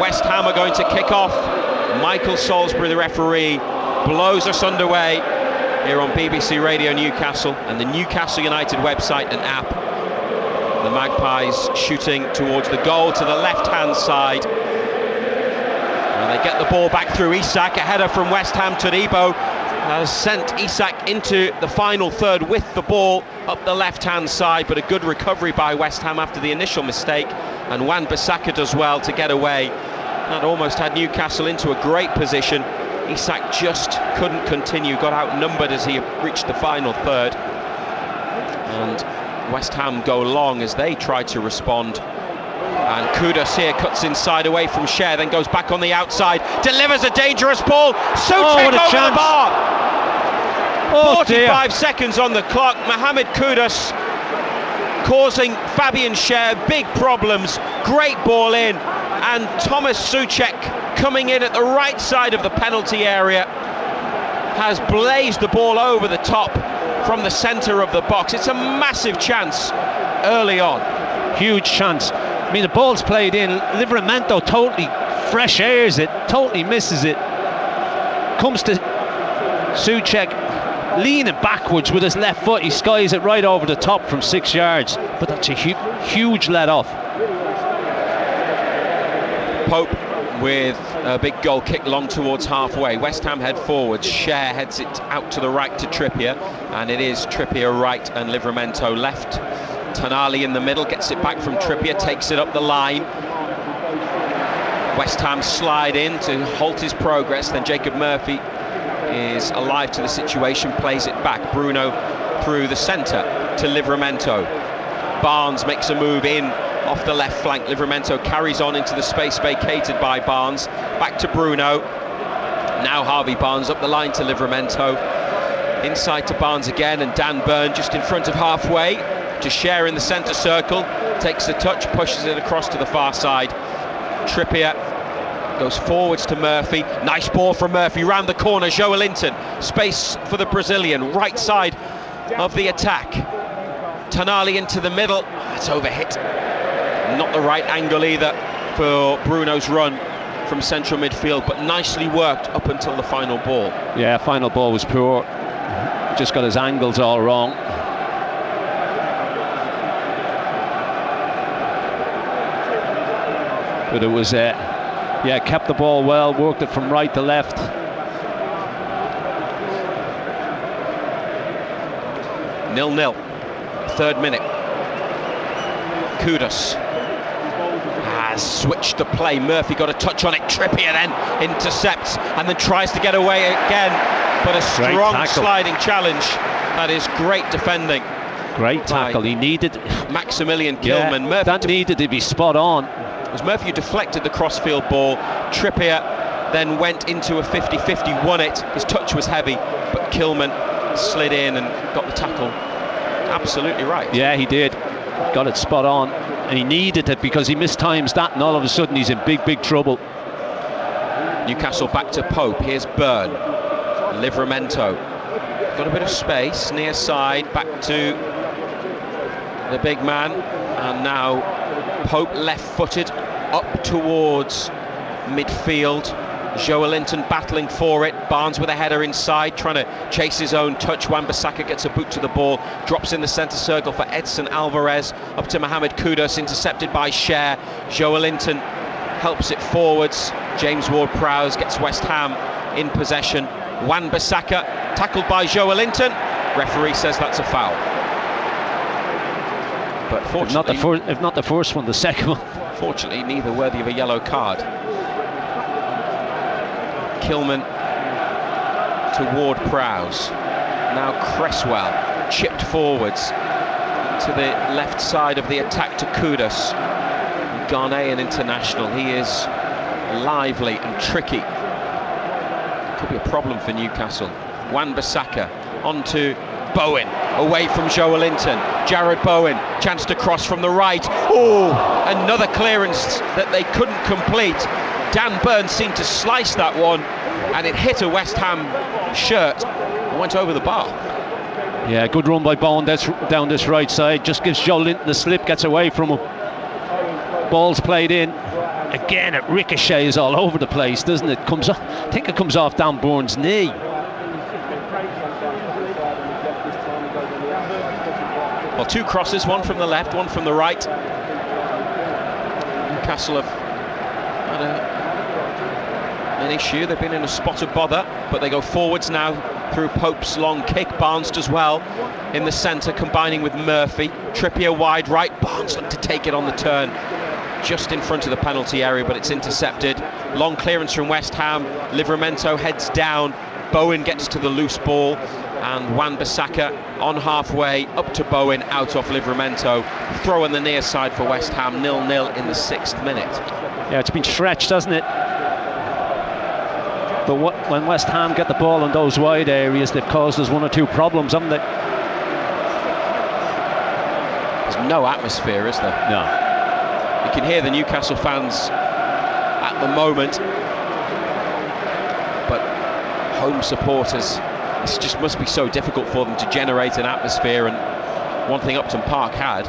West Ham are going to kick off. Michael Salisbury, the referee, blows us underway here on BBC Radio Newcastle and the Newcastle United website and app. The Magpies shooting towards the goal to the left-hand side. And they get the ball back through Isak. A header from West Ham. Todibo has sent Isak into the final third with the ball up the left-hand side, but a good recovery by West Ham after the initial mistake. And Wan-Bissaka does well to get away. That almost had Newcastle into a great position. Isak just couldn't continue, got outnumbered as he reached the final third. And West Ham go long as they try to respond. And Kudus here cuts inside away from Cher, then goes back on the outside, delivers a dangerous ball. Souček over the bar. 45 seconds on the clock. Mohamed Kudus causing Fabian Cher big problems. Great ball in, and Thomas Souček coming in at the right side of the penalty area has blazed the ball over the top from the centre of the box. It's a massive chance early on. Huge chance. I mean, the ball's played in. Livramento totally fresh airs it, totally misses it. Comes to Souček, leaning backwards with his left foot. He skies it right over the top from 6 yards. But that's a huge let off. Pope with a big goal kick long towards halfway. West Ham head forwards. Cher heads it out to the right to Trippier, and it is Trippier right and Livramento left. Tonali in the middle, gets it back from Trippier, takes it up the line. West Ham slide in to halt his progress, then Jacob Murphy is alive to the situation, plays it back. Bruno through the centre to Livramento. Barnes makes a move in off the left flank. Livramento carries on into the space vacated by Barnes. Back to Bruno. Now Harvey Barnes up the line to Livramento. Inside to Barnes again, and Dan Burn just in front of halfway. To Cher in the centre circle. Takes the touch, pushes it across to the far side. Trippier goes forwards to Murphy. Nice ball from Murphy round the corner. Joelinton, space for the Brazilian, right side of the attack. Tonali into the middle. It's overhit. Not the right angle either for Bruno's run from central midfield, but nicely worked up until the final ball. Yeah, final ball was poor. Just got his angles all wrong. But it was, yeah, kept the ball well, worked it from right to left. 0-0, third minute. Kudus has switched the play. Murphy got a touch on it. Trippier then intercepts and then tries to get away again. But a strong sliding challenge. That is great defending. Great tackle. He needed Maximilian Kilman. Yeah, Murphy that needed to be spot on. It was Murphy who deflected the crossfield ball. Trippier then went into a 50-50, won it. His touch was heavy, but Kilman slid in and got the tackle absolutely right. Yeah, he did. Got it spot on, and he needed it because he mistimes that, and all of a sudden he's in big trouble. Newcastle back to Pope. Here's Byrne. Livramento got a bit of space near side, back to the big man, and now Pope left-footed up towards midfield. Joelinton battling for it. Barnes with a header inside, trying to chase his own touch. Wan-Bissaka gets a boot to the ball, drops in the centre circle for Edson Alvarez, up to Mohamed Kudus, intercepted by Cher. Joelinton helps it forwards. James Ward-Prowse gets West Ham in possession. Wan-Bissaka tackled by Joelinton. Referee says that's a foul. But fortunately, if not the first one, the second one. Fortunately, neither worthy of a yellow card. Kilman to Ward-Prowse. Now Cresswell chipped forwards to the left side of the attack to Kudus. Ghanaian international. He is lively and tricky. Could be a problem for Newcastle. Wan-Bissaka onto Bowen, away from Joelinton. Jared Bowen, chance to cross from the right. Oh, another clearance that they couldn't complete. Dan Burn seemed to slice that one, and it hit a West Ham shirt and went over the bar. Yeah, good run by Bowen down this right side. Just gives Joelinton the slip, gets away from him. Ball's played in. again, it ricochets all over the place, doesn't it? I think it comes off Dan Burns' knee. Well, two crosses, one from the left, one from the right. Newcastle have had an issue. They've been in a spot of bother, but they go forwards now through Pope's long kick. Barnes does well in the centre, combining with Murphy. Trippier wide right. Barnes looked to take it on the turn, just in front of the penalty area, but it's intercepted. Long clearance from West Ham. Livramento heads down. Bowen gets to the loose ball, and Wan-Bissaka on halfway, up to Bowen, out off Livramento. Throw on the near side for West Ham, 0-0 in the 6th minute. Yeah, it's been stretched, hasn't it? But when West Ham get the ball in those wide areas, they've caused us one or two problems, haven't they? There's no atmosphere, is there? No. You can hear the Newcastle fans at the moment, but home supporters, this just must be so difficult for them to generate an atmosphere. And one thing Upton Park had,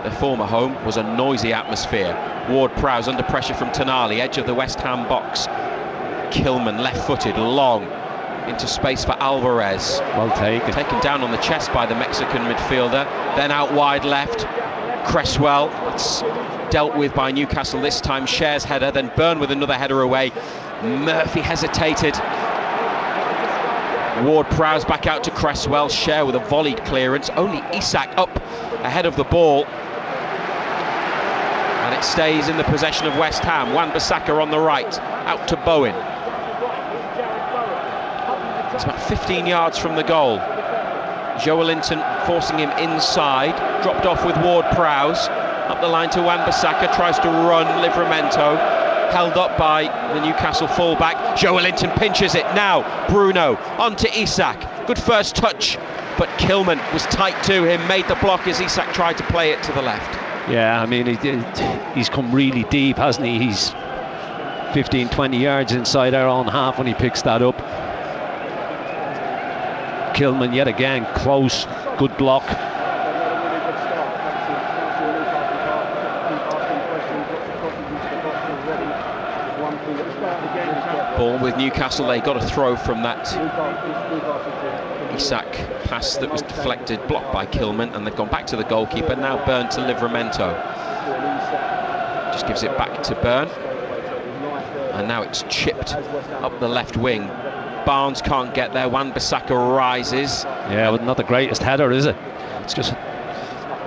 their former home, was a noisy atmosphere. Ward-Prowse under pressure from Tonali, edge of the West Ham box. Kilman left-footed, long into space for Alvarez. Well taken down on the chest by the Mexican midfielder. Then out wide left, Cresswell. It's dealt with by Newcastle this time. Shares header, then Byrne with another header away. Murphy hesitated. Ward-Prowse back out to Cresswell. Share with a volleyed clearance. Only Isak up ahead of the ball, and it stays in the possession of West Ham. Wan-Bissaka on the right, out to Bowen. It's about 15 yards from the goal. Joelinton forcing him inside, dropped off with Ward-Prowse, up the line to Wan-Bissaka, tries to run Livramento, held up by the Newcastle fullback. Joelinton pinches it now. Bruno onto Isak. Good first touch, but Kilman was tight to him, made the block as Isak tried to play it to the left. Yeah, I mean, he's come really deep, hasn't he? He's 15-20 yards inside our own half when he picks that up. Kilman yet again close, good block. Ball with Newcastle. They got a throw from that Isak pass that was deflected, blocked by Kilman, and they've gone back to the goalkeeper. Now Byrne to Livramento. Just gives it back to Byrne, and now it's chipped up the left wing. Barnes can't get there. Wan-Bissaka rises. Yeah, but not the greatest header, is it? It's just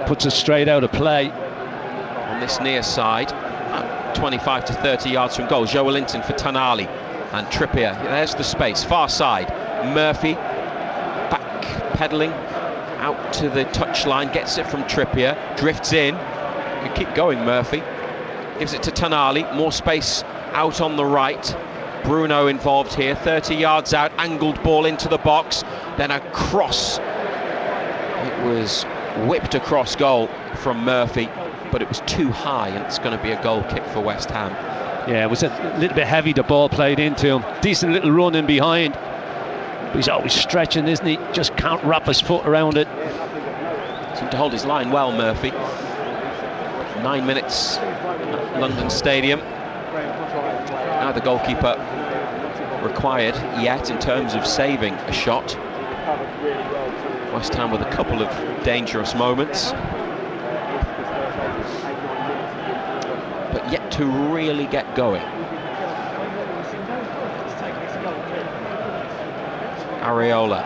puts it straight out of play on this near side, 25 to 30 yards from goal. Joelinton for Tonali and Trippier. There's the space, far side. Murphy back pedaling out to the touchline, gets it from Trippier, drifts in. You keep going, Murphy. Gives it to Tonali, more space out on the right. Bruno involved here, 30 yards out, angled ball into the box, then a cross. It was whipped across goal from Murphy, but it was too high, and it's going to be a goal kick for West Ham. Yeah, it was a little bit heavy, the ball played into him. Decent little run in behind, but he's always stretching, isn't he? Just can't wrap his foot around it. Seemed to hold his line well, Murphy. 9 minutes at London Stadium. Now the goalkeeper required yet in terms of saving a shot. West Ham with a couple of dangerous moments, but yet to really get going. Areola,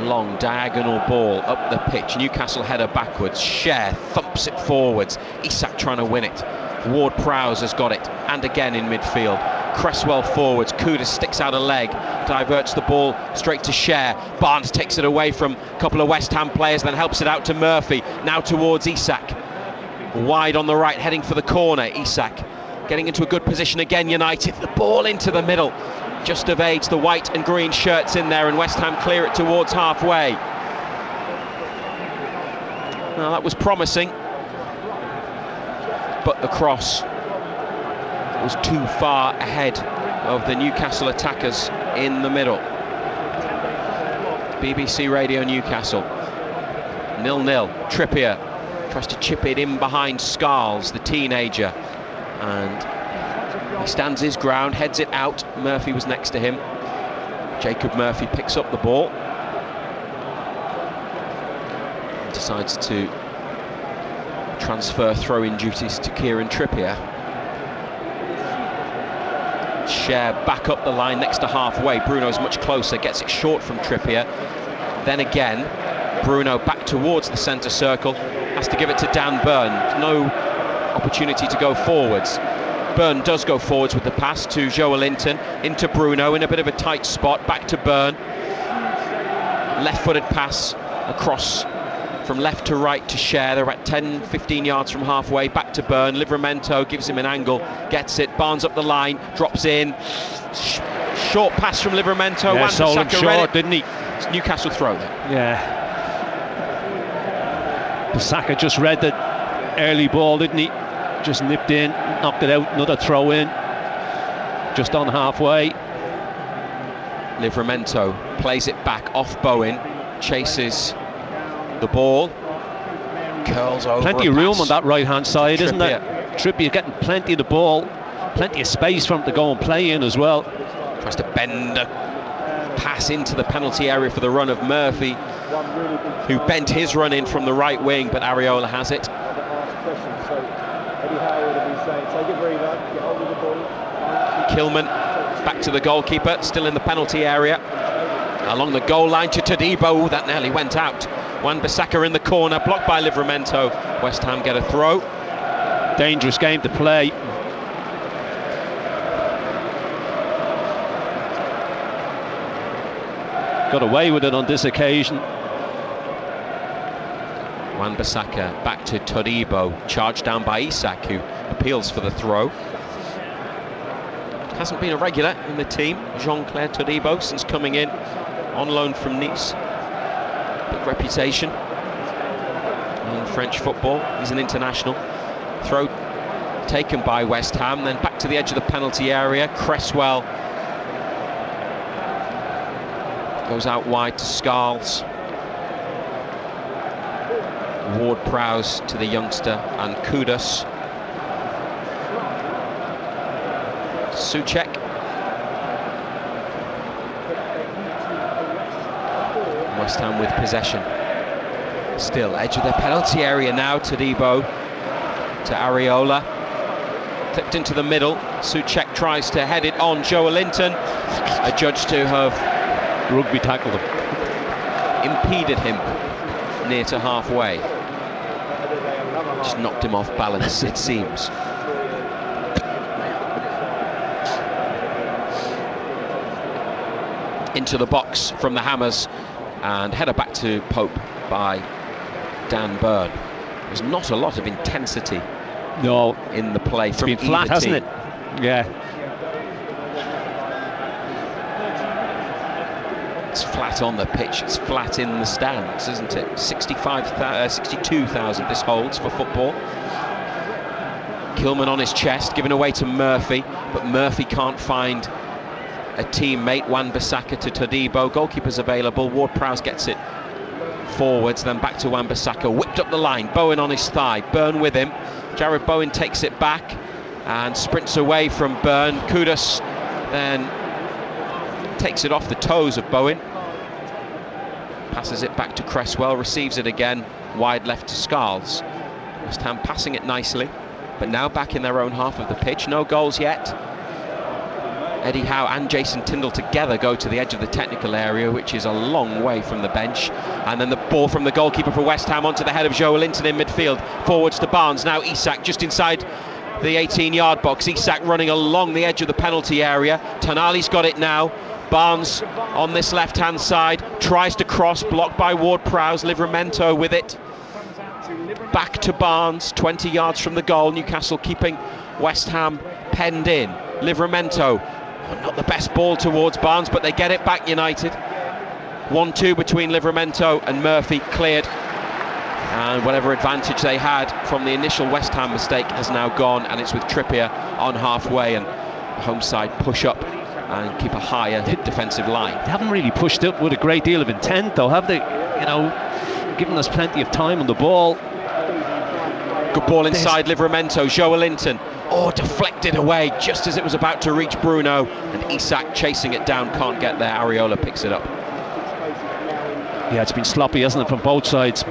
long diagonal ball up the pitch. Newcastle header backwards. Share thumps it forwards. Isak trying to win it. Ward-Prowse has got it, and again in midfield. Cresswell forwards. Kudus sticks out a leg, diverts the ball straight to Share. Barnes takes it away from a couple of West Ham players, then helps it out to Murphy. Now towards Isak. Wide on the right, heading for the corner. Isak getting into a good position again. United, the ball into the middle, just evades the white and green shirts in there, and West Ham clear it towards halfway. Now that was promising, but the cross was too far ahead of the Newcastle attackers in the middle. BBC Radio Newcastle, 0-0. Trippier tries to chip it in behind Scarles, the teenager. and he stands his ground, heads it out. Murphy was next to him. Jacob Murphy picks up the ball, decides to transfer throw-in duties to Kieran Trippier. Share back up the line next to halfway. Bruno's much closer, gets it short from Trippier. Then again, Bruno back towards the centre circle, has to give it to Dan Burn. No opportunity to go forwards. Burn does go forwards with the pass to Joelinton, into Bruno in a bit of a tight spot, back to Burn. Left-footed pass across from left to right to Share. They're at 10-15 yards from halfway, back to Burn. Livramento gives him an angle, gets it, Barnes up the line, drops in. Short pass from Livramento. Yeah, sold him short, didn't he? It's Newcastle throw there. Yeah. Bissaka just read the early ball, didn't he? Just nipped in, knocked it out, another throw in. Just on halfway. Livramento plays it back off Bowen, chases the ball, curls over. Plenty of room on that right hand side, isn't there? Trippier getting plenty of the ball, plenty of space for him to go and play in as well. Tries to bend a pass into the penalty area for the run of Murphy, who bent his run in from the right wing, but Areola has it. Kilman back to the goalkeeper, still in the penalty area. Along the goal line to Todibo, that nearly went out. Wan-Bissaka in the corner, blocked by Livramento. West Ham get a throw. Dangerous game to play. Got away with it on this occasion. Wan-Bissaka back to Todibo, charged down by Isak, who appeals for the throw. Hasn't been a regular in the team, Jean-Claire Todibo, since coming in on loan from Nice. Big reputation in French football. He's an international. Throw taken by West Ham, then back to the edge of the penalty area. Cresswell goes out wide to Scarles. Ward-Prowse to the youngster, and Kudus. Souček. West Ham with possession. Still edge of the penalty area now. Todibo to Areola. Clipped into the middle. Souček tries to head it on Joelinton. Adjudged to have rugby tackled him. Impeded him near to halfway. Just knocked him off balance, it seems. Into the box from the Hammers, and header back to Pope by Dan Burn. There's not a lot of intensity in the play. It's been flat, hasn't it? Yeah. It's flat on the pitch, it's flat in the stands, isn't it? 62,000 this holds for football. Kilman on his chest, given away to Murphy, but Murphy can't find a teammate. Wan-Bissaka to Todibo, goalkeeper's available. Ward-Prowse gets it forwards, then back to Wan-Bissaka, whipped up the line, Bowen on his thigh, Burn with him. Jared Bowen takes it back and sprints away from Burn. Kudus then takes it off the toes of Bowen, passes it back to Cresswell, receives it again, wide left to Scarles. West Ham passing it nicely, but now back in their own half of the pitch. No goals yet. Eddie Howe and Jason Tindall together go to the edge of the technical area, which is a long way from the bench. And then the ball from the goalkeeper for West Ham onto the head of Joelinton in midfield, forwards to Barnes. Now Isak just inside the 18-yard box. Isak running along the edge of the penalty area. Tonali's got it now. Barnes on this left-hand side, tries to cross, blocked by Ward-Prowse. Livramento with it. Back to Barnes, 20 yards from the goal. Newcastle keeping West Ham penned in. Livramento, not the best ball towards Barnes, but they get it back, United. 1-2 between Livramento and Murphy, cleared. And whatever advantage they had from the initial West Ham mistake has now gone, and it's with Trippier on halfway, and the home side push up and keep a higher defensive line. They haven't really pushed up with a great deal of intent, though, have they? You know, giving us plenty of time on the ball. Good ball inside Livramento. Joelinton Oh, deflected away just as it was about to reach Bruno, and Isak chasing it down, can't get there. Areola picks it up. Yeah, it's been sloppy, hasn't it, from both sides.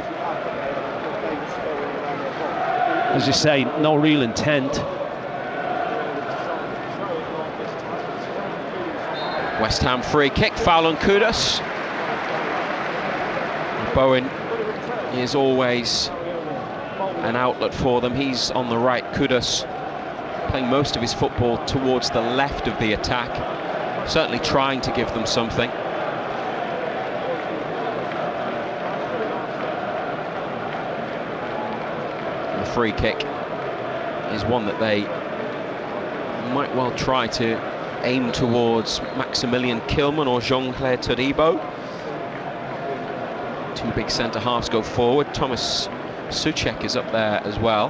As you say, no real intent. West Ham free kick, foul on Kudus. Bowen is always an outlet for them. He's on the right. Kudus playing most of his football towards the left of the attack, certainly trying to give them something. The free kick is one that they might well try to aim towards Maximilian Kilman or Jean-Claire Todibo. Two big centre-halves go forward. Thomas Souček is up there as well.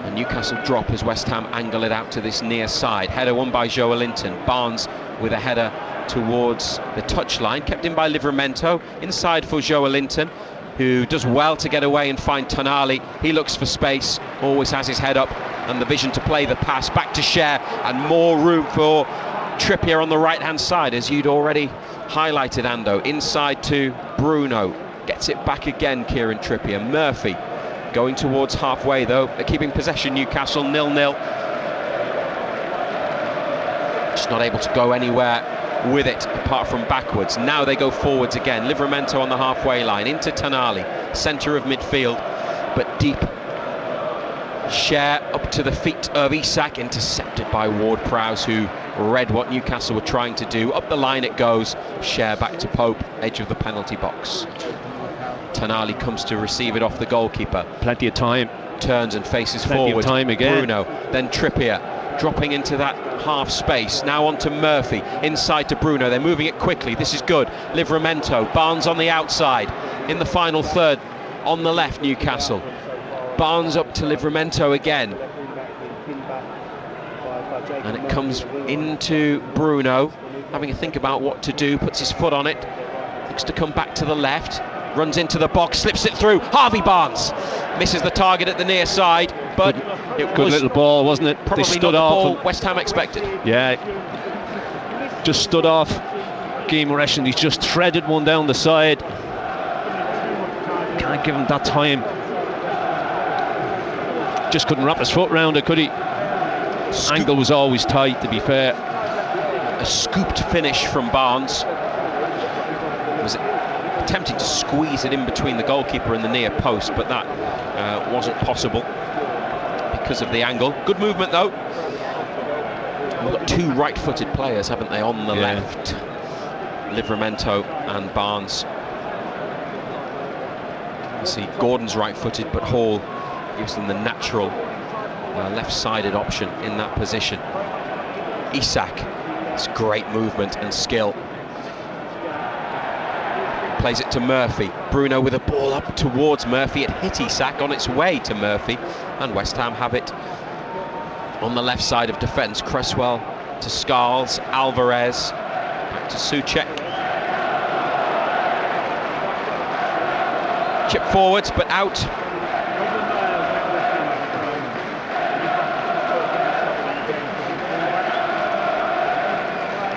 And Newcastle drop as West Ham angle it out to this near side. Header won by Joelinton. Barnes with a header towards the touchline, kept in by Livramento. Inside for Joelinton, who does well to get away and find Tonali. He looks for space, always has his head up and the vision to play the pass back to Cher, and more room for Trippier on the right hand side, as you'd already highlighted, Ando. Inside to Bruno, gets it back again, Kieran Trippier. Murphy going towards halfway though. They're keeping possession, Newcastle 0-0. Just not able to go anywhere with it apart from backwards. Now they go forwards again. Livramento on the halfway line into Tonali, centre of midfield, but deep. Cher up to the feet of Isak, intercepted by Ward-Prowse, who read what Newcastle were trying to do. Up the line it goes. Cher back to Pope, edge of the penalty box. Tonali comes to receive it off the goalkeeper. Plenty of time. Turns and faces Plenty forward. of time again. Bruno, then Trippier, dropping into that half space. Now on to Murphy, inside to Bruno. They're moving it quickly. This is good. Livramento, Barnes on the outside. In the final third, on the left, Newcastle. Barnes up to Livramento again. And it comes into Bruno, having a think about what to do, puts his foot on it, looks to come back to the left, runs into the box, slips it through. Harvey Barnes misses the target at the near side, but it Good was little ball, wasn't it? probably They stood not the off. ball West Ham expected. Yeah, just stood off. Guimaraes, he's just threaded one down the side. Can't give him that time. Just couldn't wrap his foot round it, could he? Angle was always tight, to be fair. A scooped finish from Barnes. Was attempting to squeeze it in between the goalkeeper and the near post, but that wasn't possible because of the angle. Good movement though. We've got two right-footed players, haven't they, on the left? Livramento and Barnes. You see Gordon's right-footed, but Hall gives them the natural left-sided option in that position. Isak, it's great movement and skill. Plays it to Murphy. Bruno with a ball up towards Murphy. It hit Isak on its way to Murphy, and West Ham have it on the left side of defence. Cresswell to Scarles, Alvarez back to Souček. Chip forwards but out.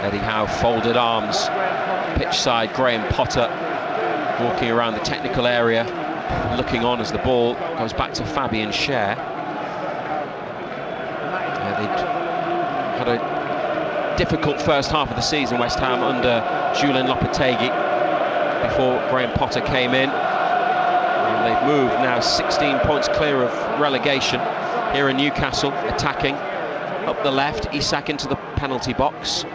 Eddie Howe folded arms. Pitch side, Graham Potter walking around the technical area, looking on as the ball goes back to Fabian Cher. They'd had a difficult first half of the season, West Ham, under Julien Lopetegui, before Graham Potter came in. And they've moved now 16 points clear of relegation here in Newcastle, attacking up the left. Isak into the penalty box,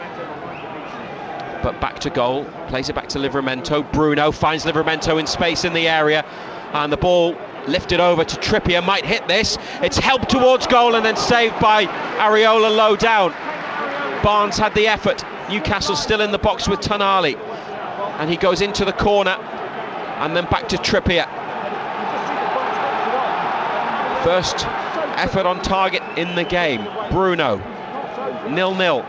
but back to goal, plays it back to Livramento. Bruno finds Livramento in space in the area, and the ball lifted over to Trippier, might hit this. It's helped towards goal and then saved by Areola low down. Barnes had the effort. Newcastle still in the box with Tonali, and he goes into the corner and then back to Trippier. First effort on target in the game. Bruno, 0-0.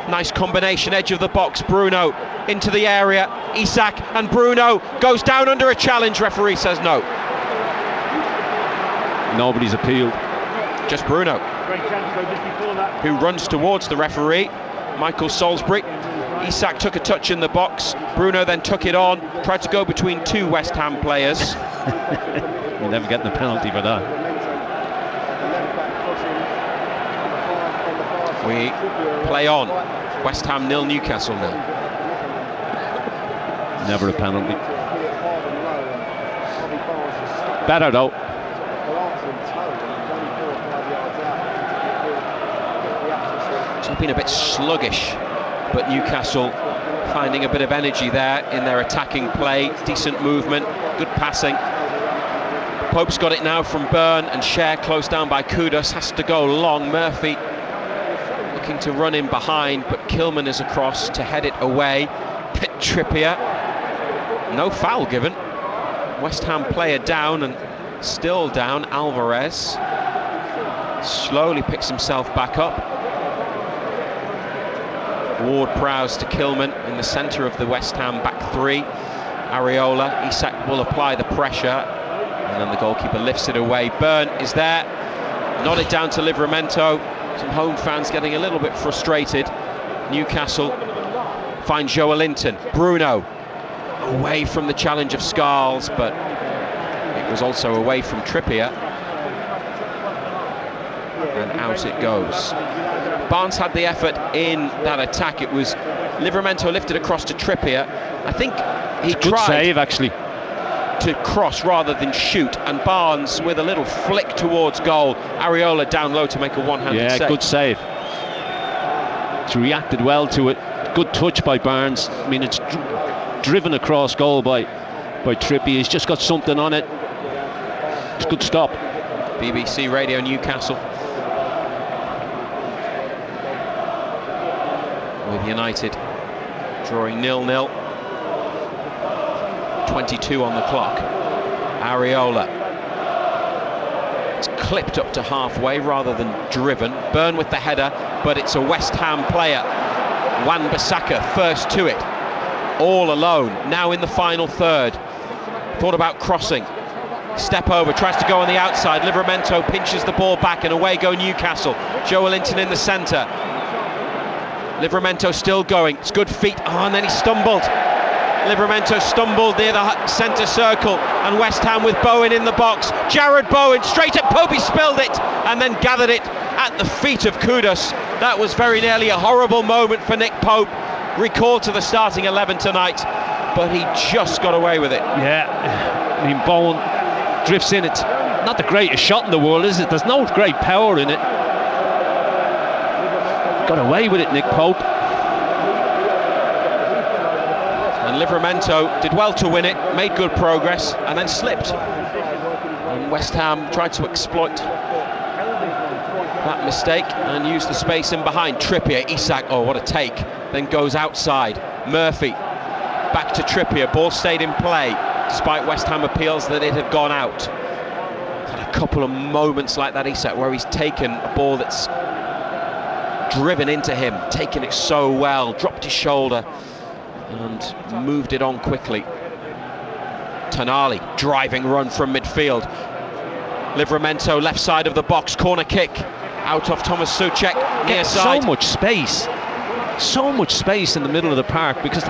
Nice combination, edge of the box. Bruno into the area. Isak, and Bruno goes down under a challenge. Referee says no. Nobody's appealed. Just Bruno, who runs towards the referee, Michael Salisbury. Isak took a touch in the box. Bruno then took it on, tried to go between two West Ham players. You're never getting a penalty for that. We play on. West Ham 0, Newcastle 0. Never a penalty. Better though. It's been a bit sluggish, but Newcastle finding a bit of energy there in their attacking play. Decent movement, good passing. Pope's got it now from Byrne, and Cher close down by Kudus, has to go long. Murphy looking to run in behind, but Kilman is across to head it away. Trippier, no foul given. West Ham player down, and still down. Alvarez slowly picks himself back up. Ward-Prowse to Kilman in the centre of the West Ham back three. Areola, Isak will apply the pressure, and then the goalkeeper lifts it away. Byrne is there, nodded down to Livramento. Some home fans getting a little bit frustrated. Newcastle find Joelinton. Bruno away from the challenge of Scarles, but it was also away from Trippier, and out it goes. Barnes had the effort in that attack. It was Livramento lifted across to Trippier. I think he good tried save actually to cross rather than shoot, and Barnes with a little flick towards goal. Areola down low to make a one-handed save. Yeah, good save. He's reacted well to it. Good touch by Barnes. I mean, it's driven across goal by Trippier. He's just got something on it. It's a good stop. BBC Radio Newcastle with United drawing 0-0. 22 on the clock. Areola, it's clipped up to halfway rather than driven. Byrne with the header, but it's a West Ham player, Wan-Bissaka, first to it, all alone, now in the final third. Thought about crossing, step over, tries to go on the outside. Livramento pinches the ball back, and away go Newcastle. Joelinton in the centre. Livramento still going, it's good feet, and then he stumbled. Livramento stumbled near the centre circle, and West Ham with Bowen in the box. Jared Bowen straight at Pope, he spilled it and then gathered it at the feet of Kudus. That was very nearly a horrible moment for Nick Pope, recalled to the starting 11 tonight, but he just got away with it. Yeah, I mean, Bowen drifts in. It's not the greatest shot in the world, is it? There's no great power in it. Got away with it, Nick Pope. And Livramento did well to win it, made good progress, and then slipped. And West Ham tried to exploit that mistake and use the space in behind. Trippier, Isak, oh what a take, then goes outside. Murphy, back to Trippier, ball stayed in play, despite West Ham appeals that it had gone out. Had a couple of moments like that, Isak, where he's taken a ball that's driven into him, taken it so well, dropped his shoulder, and moved it on quickly. Tonali, driving run from midfield. Livramento, left side of the box, corner kick, out of Thomas Souček, near side. So much space in the middle of the park, because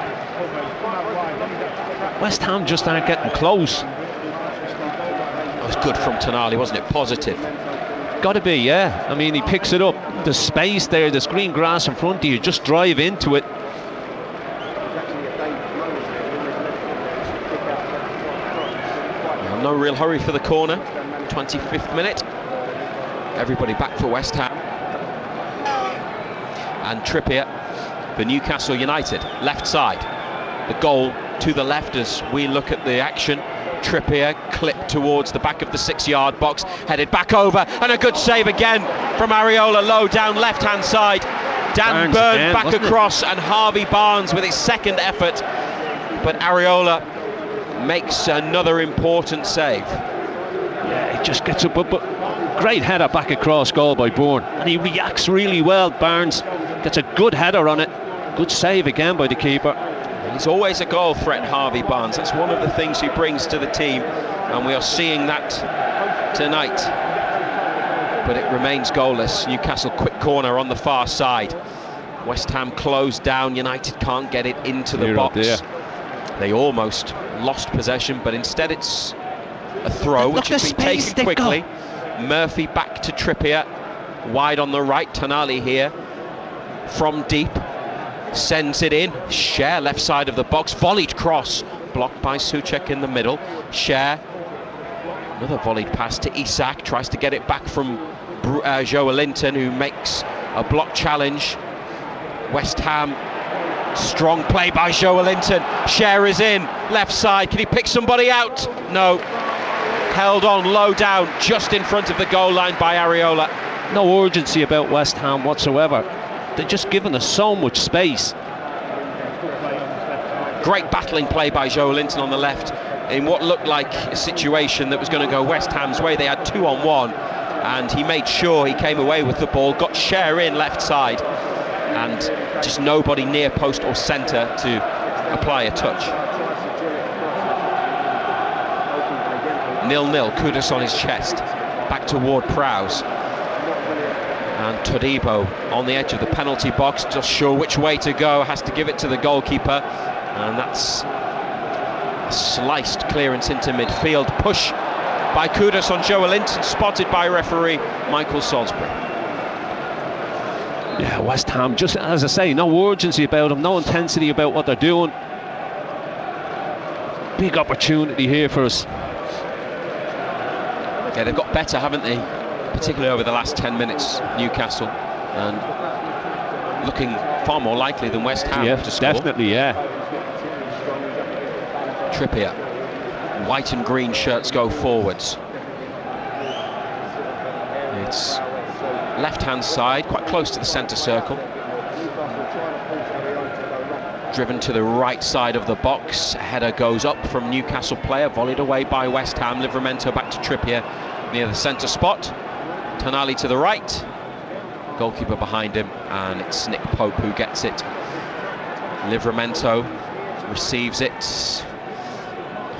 West Ham just aren't getting close. It was good from Tonali, wasn't it? Positive. Got to be, yeah. I mean, he picks it up. The space there, there's green grass in front of you, just drive into it. No real hurry for the corner. 25th minute. Everybody back for West Ham. And Trippier for Newcastle United, left side. The goal to the left as we look at the action. Trippier clipped towards the back of the 6-yard box, headed back over, and a good save again from Areola, low down left hand side. Dan Byrne back across, and Harvey Barnes with his second effort, but Areola makes another important save. Yeah, he just gets up, but great header back across goal by Bourne, and he reacts really well. Barnes gets a good header on it. Good save again by the keeper. He's always a goal threat, Harvey Barnes. That's one of the things he brings to the team, and we are seeing that tonight, but it remains goalless. Newcastle quick corner on the far side. West Ham closed down. United can't get it into the box. They almost lost possession, but instead it's a throw which has been taken quickly. Murphy back to Trippier, wide on the right. Tonali here from deep, sends it in. Cher left side of the box, volleyed cross, blocked by Souček in the middle. Cher, another volleyed pass to Isak, tries to get it back from Joelinton, who makes a block challenge. West Ham, strong play by Joelinton. Cher is in, left side, can he pick somebody out? No, held on low down, just in front of the goal line by Areola. No urgency about West Ham whatsoever. They're just giving us so much space. Great battling play by Joelinton on the left in what looked like a situation that was going to go West Ham's way. They had 2-on-1 and he made sure he came away with the ball, got Cher in left side, and just nobody near post or centre to apply a touch. 0-0, Kudus on his chest, back to Ward-Prowse. And Todibo on the edge of the penalty box, just sure which way to go, has to give it to the goalkeeper, and that's a sliced clearance into midfield. Push by Kudus on Joelinton, spotted by referee Michael Salisbury. Yeah, West Ham, just as I say, no urgency about them, no intensity about what they're doing. Big opportunity here for us. Yeah, they've got better, haven't they? Particularly over the last 10 minutes, Newcastle, and looking far more likely than West Ham to score. Definitely, yeah. Trippier, white and green shirts go forwards. It's left-hand side, quite close to the centre circle. Driven to the right side of the box, a header goes up from Newcastle player, volleyed away by West Ham. Livramento back to Trippier near the centre spot. Tonali to the right, goalkeeper behind him, and it's Nick Pope who gets it. Livramento receives it,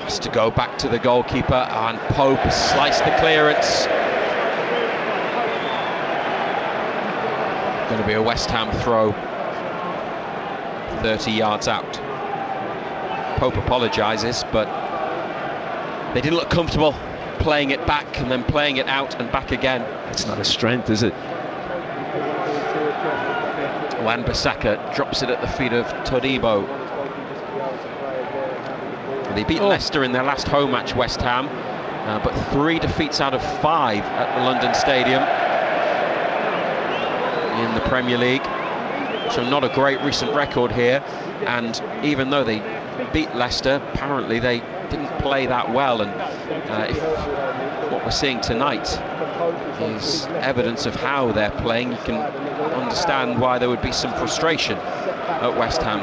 has to go back to the goalkeeper, and Pope has sliced the clearance. Going to be a West Ham throw, 30 yards out. Pope apologises, but they didn't look comfortable playing it back and then playing it out and back again. It's not a strength, is it? Wan-Bissaka drops it at the feet of Todibo. They beat Leicester in their last home match, West Ham, but 3 defeats out of 5 at the London Stadium in the Premier League. So not a great recent record here, and even though they beat Leicester, apparently they didn't play that well, and if what we're seeing tonight is evidence of how they're playing, you can understand why there would be some frustration at West Ham.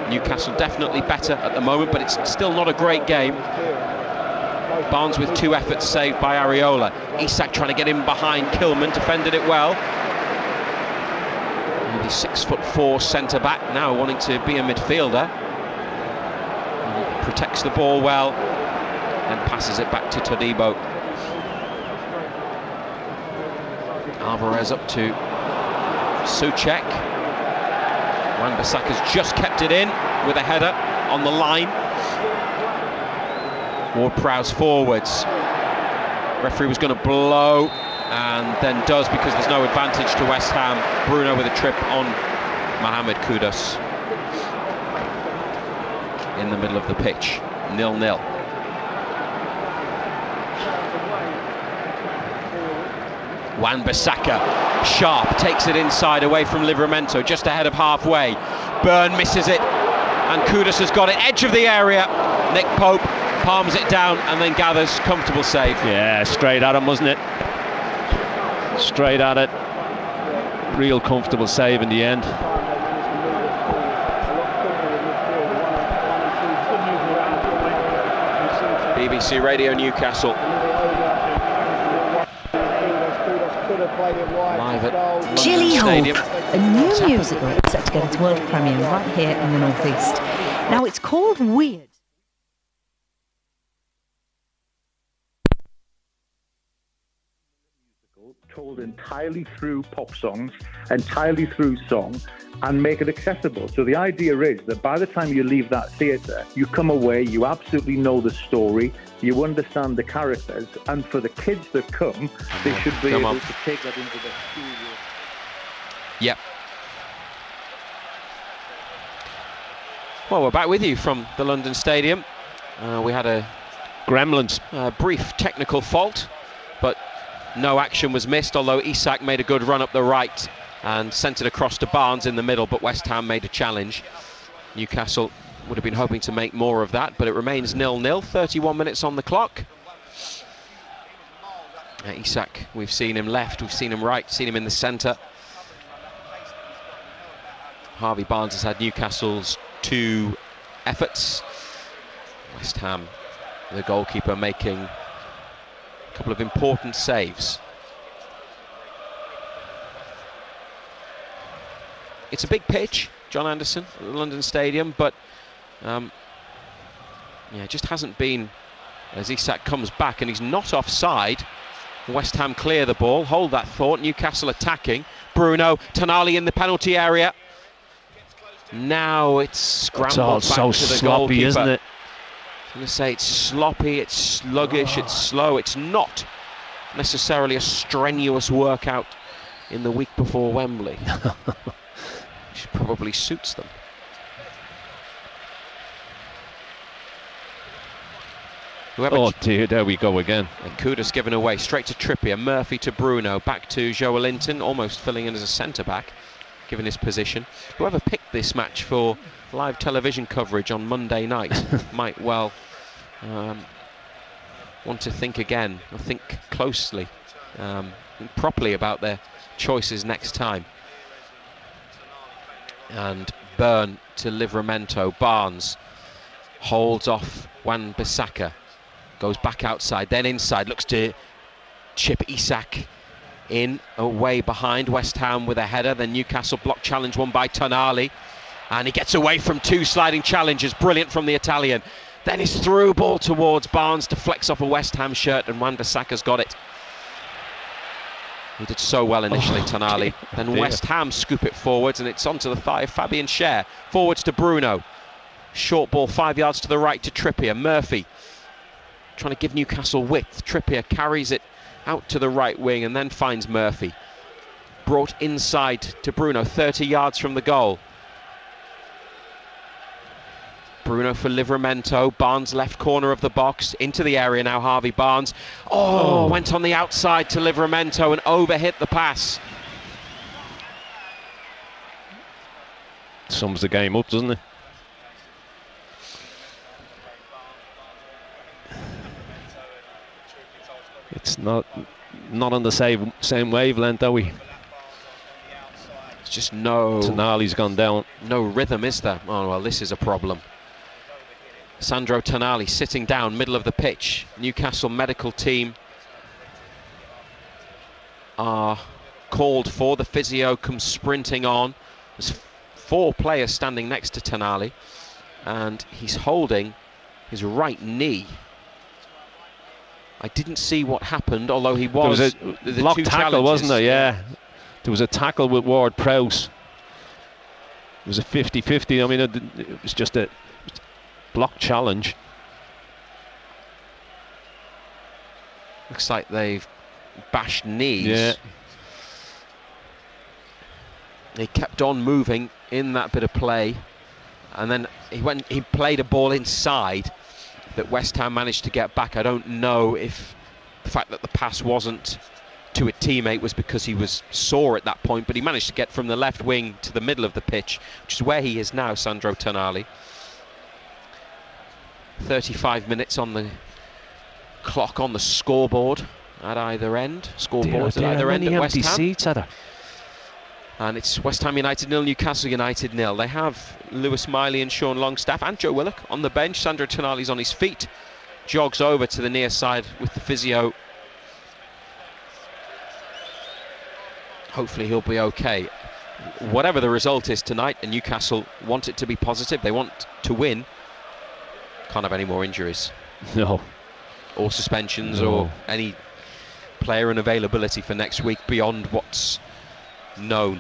Newcastle definitely better at the moment, but it's still not a great game. Barnes with 2 efforts saved by Areola. Isak trying to get in behind Kilman, defended it well. And the 6'4" centre back now wanting to be a midfielder. And protects the ball well, and passes it back to Todibo. Alvarez up to Souček. Wan-Bissaka's just kept it in with a header on the line. Ward-Prowse forwards. Referee was going to blow, and then does, because there's no advantage to West Ham. Bruno with a trip on Mohamed Kudus in the middle of the pitch. 0-0. Wan-Bissaka, sharp, takes it inside away from Livramento, just ahead of halfway. Byrne misses it, and Kudus has got it, edge of the area. Nick Pope palms it down and then gathers, comfortable save. Yeah, straight at him, wasn't it? Straight at it. Real comfortable save in the end. BBC Radio Newcastle. Live at Chili Stadium. Hope, a new musical set to get its world premiere right here in the North East. Now it's called Weird. Told entirely through pop songs, entirely through song, and make it accessible. So the idea is that by the time you leave that theatre, you come away, you absolutely know the story, you understand the characters, and for the kids that come, they should be able to take that into their school year. Yep. Well, we're back with you from the London Stadium. We had a brief technical fault, but no action was missed, although Isak made a good run up the right and sent it across to Barnes in the middle, but West Ham made a challenge. Newcastle would have been hoping to make more of that, but it remains 0-0, 31 minutes on the clock. Isak, we've seen him left, we've seen him right, seen him in the centre. Harvey Barnes has had Newcastle's 2 efforts. West Ham, the goalkeeper, making a couple of important saves. It's a big pitch, John Anderson, at the London Stadium, but yeah, it just hasn't been, as Isak comes back and he's not offside. West Ham clear the ball, hold that thought. Newcastle attacking. Bruno, Tonali in the penalty area. Now it's scrambled back to the goalkeeper. Isn't it? I'm going to say it's sloppy, it's sluggish, it's slow. It's not necessarily a strenuous workout in the week before Wembley, which probably suits them. Oh dear, there we go again. And Kudus given away, straight to Trippier, Murphy to Bruno, back to Joelinton, almost filling in as a centre-back, given his position. Whoever picked this match for live television coverage on Monday night might well want to think again, or think closely, think properly about their choices next time. And Byrne to Livramento. Barnes holds off Wan-Bissaka, goes back outside, then inside, looks to chip Isak in, away behind West Ham with a header. Then Newcastle block challenge won by Tonali, and he gets away from 2 sliding challenges. Brilliant from the Italian. Then his through ball towards Barnes, deflects off a West Ham shirt, and Wan-Bissaka's got it. He did so well initially, Tonali. Then West Ham scoop it forwards, and it's onto the thigh of Fabian Schär. Forwards to Bruno. Short ball 5 yards to the right to Trippier. Murphy trying to give Newcastle width. Trippier carries it out to the right wing and then finds Murphy. Brought inside to Bruno, 30 yards from the goal. Bruno for Livramento. Barnes left corner of the box, into the area now, Harvey Barnes. Oh, went on the outside to Livramento and overhit the pass. Sums the game up, doesn't it? It's not on the same wavelength, are we? It's just no... Tonali's gone down. No rhythm, is there? Oh, well, this is a problem. Sandro Tonali sitting down, middle of the pitch. Newcastle medical team are called for. The physio comes sprinting on. There's 4 players standing next to Tonali, and he's holding his right knee. I didn't see what happened, although he was... There was a block tackle, wasn't there? Yeah. There was a tackle with Ward-Prowse. It was a 50-50. I mean, it was just a block challenge. Looks like they've bashed knees. Yeah. He kept on moving in that bit of play, and then he played a ball inside that West Ham managed to get back. I don't know if the fact that the pass wasn't to a teammate was because he was sore at that point, but he managed to get from the left wing to the middle of the pitch, which is where he is now, Sandro Tonali. 35 minutes on the clock on the scoreboard at either end. Scoreboards at either end at West Ham. Seats are there? And it's West Ham United 0, Newcastle United 0. They have Lewis Miley and Sean Longstaff and Joe Willock on the bench. Sandro Tonali's on his feet, jogs over to the near side with the physio. Hopefully he'll be okay. Whatever the result is tonight, and Newcastle want it to be positive, they want to win. Can't have any more injuries. No. Or suspensions, no. or any player and availability for next week beyond what's known.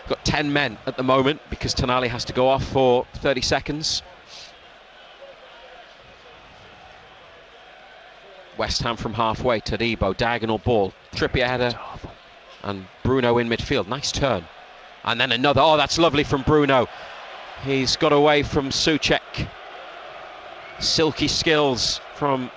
Got 10 men at the moment because Tonali has to go off for 30 seconds. West Ham from halfway, Todibo, diagonal ball, Trippier header, and Bruno in midfield. Nice turn. And then another, oh, that's lovely from Bruno. He's got away from Souček. Silky skills from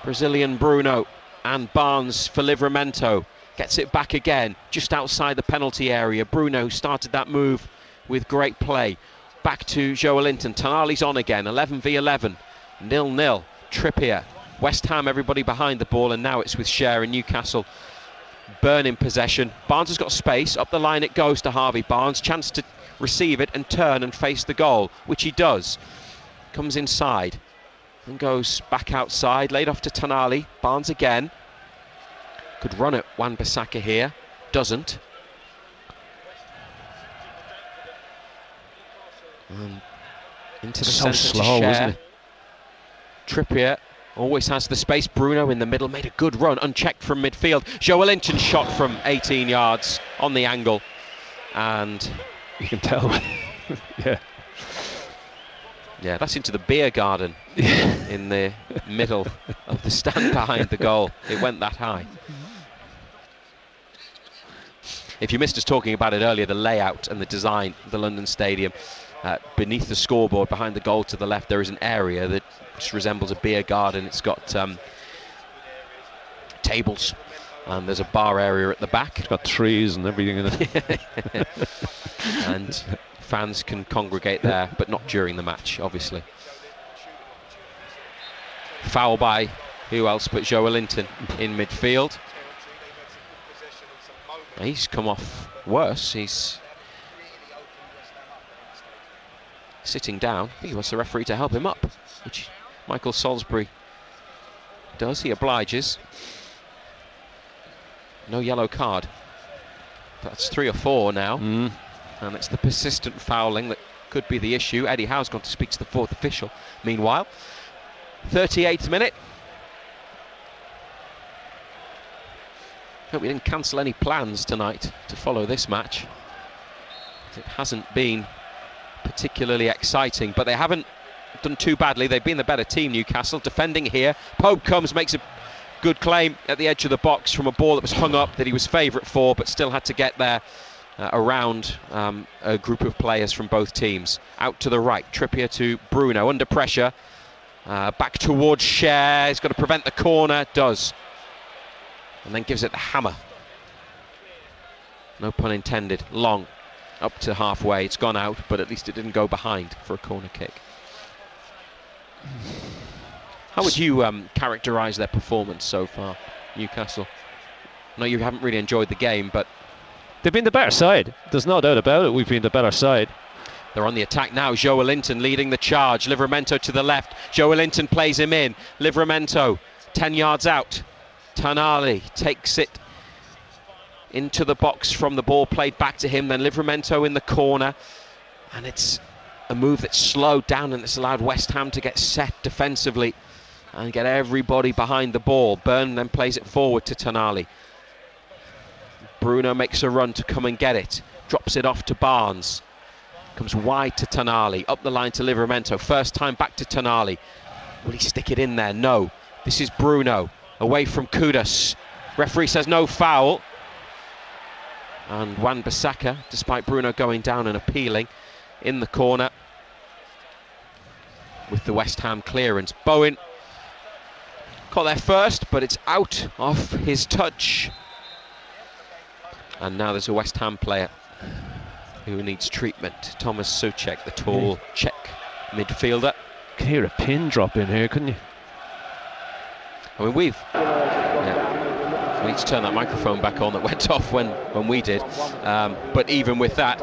Brazilian Bruno, and Barnes for Livramento. Gets it back again, just outside the penalty area. Bruno started that move with great play. Back to Joelinton. Tonali's on again, 11v11, 0-0. Trippier, West Ham, everybody behind the ball, and now it's with Cher and Newcastle. Burn in possession. Barnes has got space, up the line it goes to Harvey Barnes. Chance to receive it and turn and face the goal, which he does. Comes inside and goes back outside, laid off to Tonali. Barnes again. Could run at Wan-Bissaka here, doesn't. Into the centre slow, to isn't it? Trippier always has the space. Bruno in the middle made a good run, unchecked from midfield. Joelinton shot from 18 yards on the angle, and you can tell. Yeah, that's into the beer garden in the middle of the stand behind the goal. It went that high. If you missed us talking about it earlier, the layout and the design of the London Stadium, beneath the scoreboard, behind the goal to the left, there is an area that just resembles a beer garden. It's got tables, and there's a bar area at the back. It's got trees and everything in it. And fans can congregate there, but not during the match, obviously. Foul by who else but Joelinton in midfield. He's come off worse. He's sitting down. I think he wants the referee to help him up, which Michael Salisbury does. He obliges. No yellow card. That's 3 or 4 now. And it's the persistent fouling that could be the issue. Eddie Howe's gone to speak to the 4th official. Meanwhile, 38th minute. Hope we didn't cancel any plans tonight to follow this match. It hasn't been particularly exciting, but they haven't done too badly. They've been the better team, Newcastle. Defending here. Pope comes, makes a good claim at the edge of the box from a ball that was hung up that he was favourite for, but still had to get there around a group of players from both teams. Out to the right, Trippier to Bruno, under pressure. Back towards Cher. He's got to prevent the corner. Does. And then gives it the hammer. No pun intended. Long. Up to halfway. It's gone out, but at least it didn't go behind for a corner kick. How would you characterise their performance so far, Newcastle? No, you haven't really enjoyed the game, but they've been the better side. There's no doubt about it. We've been the better side. They're on the attack now. Joelinton leading the charge. Livramento to the left. Joelinton plays him in. Livramento 10 yards out. Tonali takes it into the box from the ball played back to him. Then Livramento in the corner. And it's a move that's slowed down and it's allowed West Ham to get set defensively and get everybody behind the ball. Byrne then plays it forward to Tonali. Bruno makes a run to come and get it. Drops it off to Barnes. Comes wide to Tonali. Up the line to Livramento. First time back to Tonali. Will he stick it in there? No. This is Bruno. Away from Kudus. Referee says no foul. And Wan-Bissaka, despite Bruno going down and appealing, in the corner with the West Ham clearance. Bowen caught there first, but it's out of his touch. And now there's a West Ham player who needs treatment. Thomas Souček, the tall Czech midfielder. You can hear a pin drop in here, couldn't you? I mean, we need to turn that microphone back on that went off when we did. But even with that,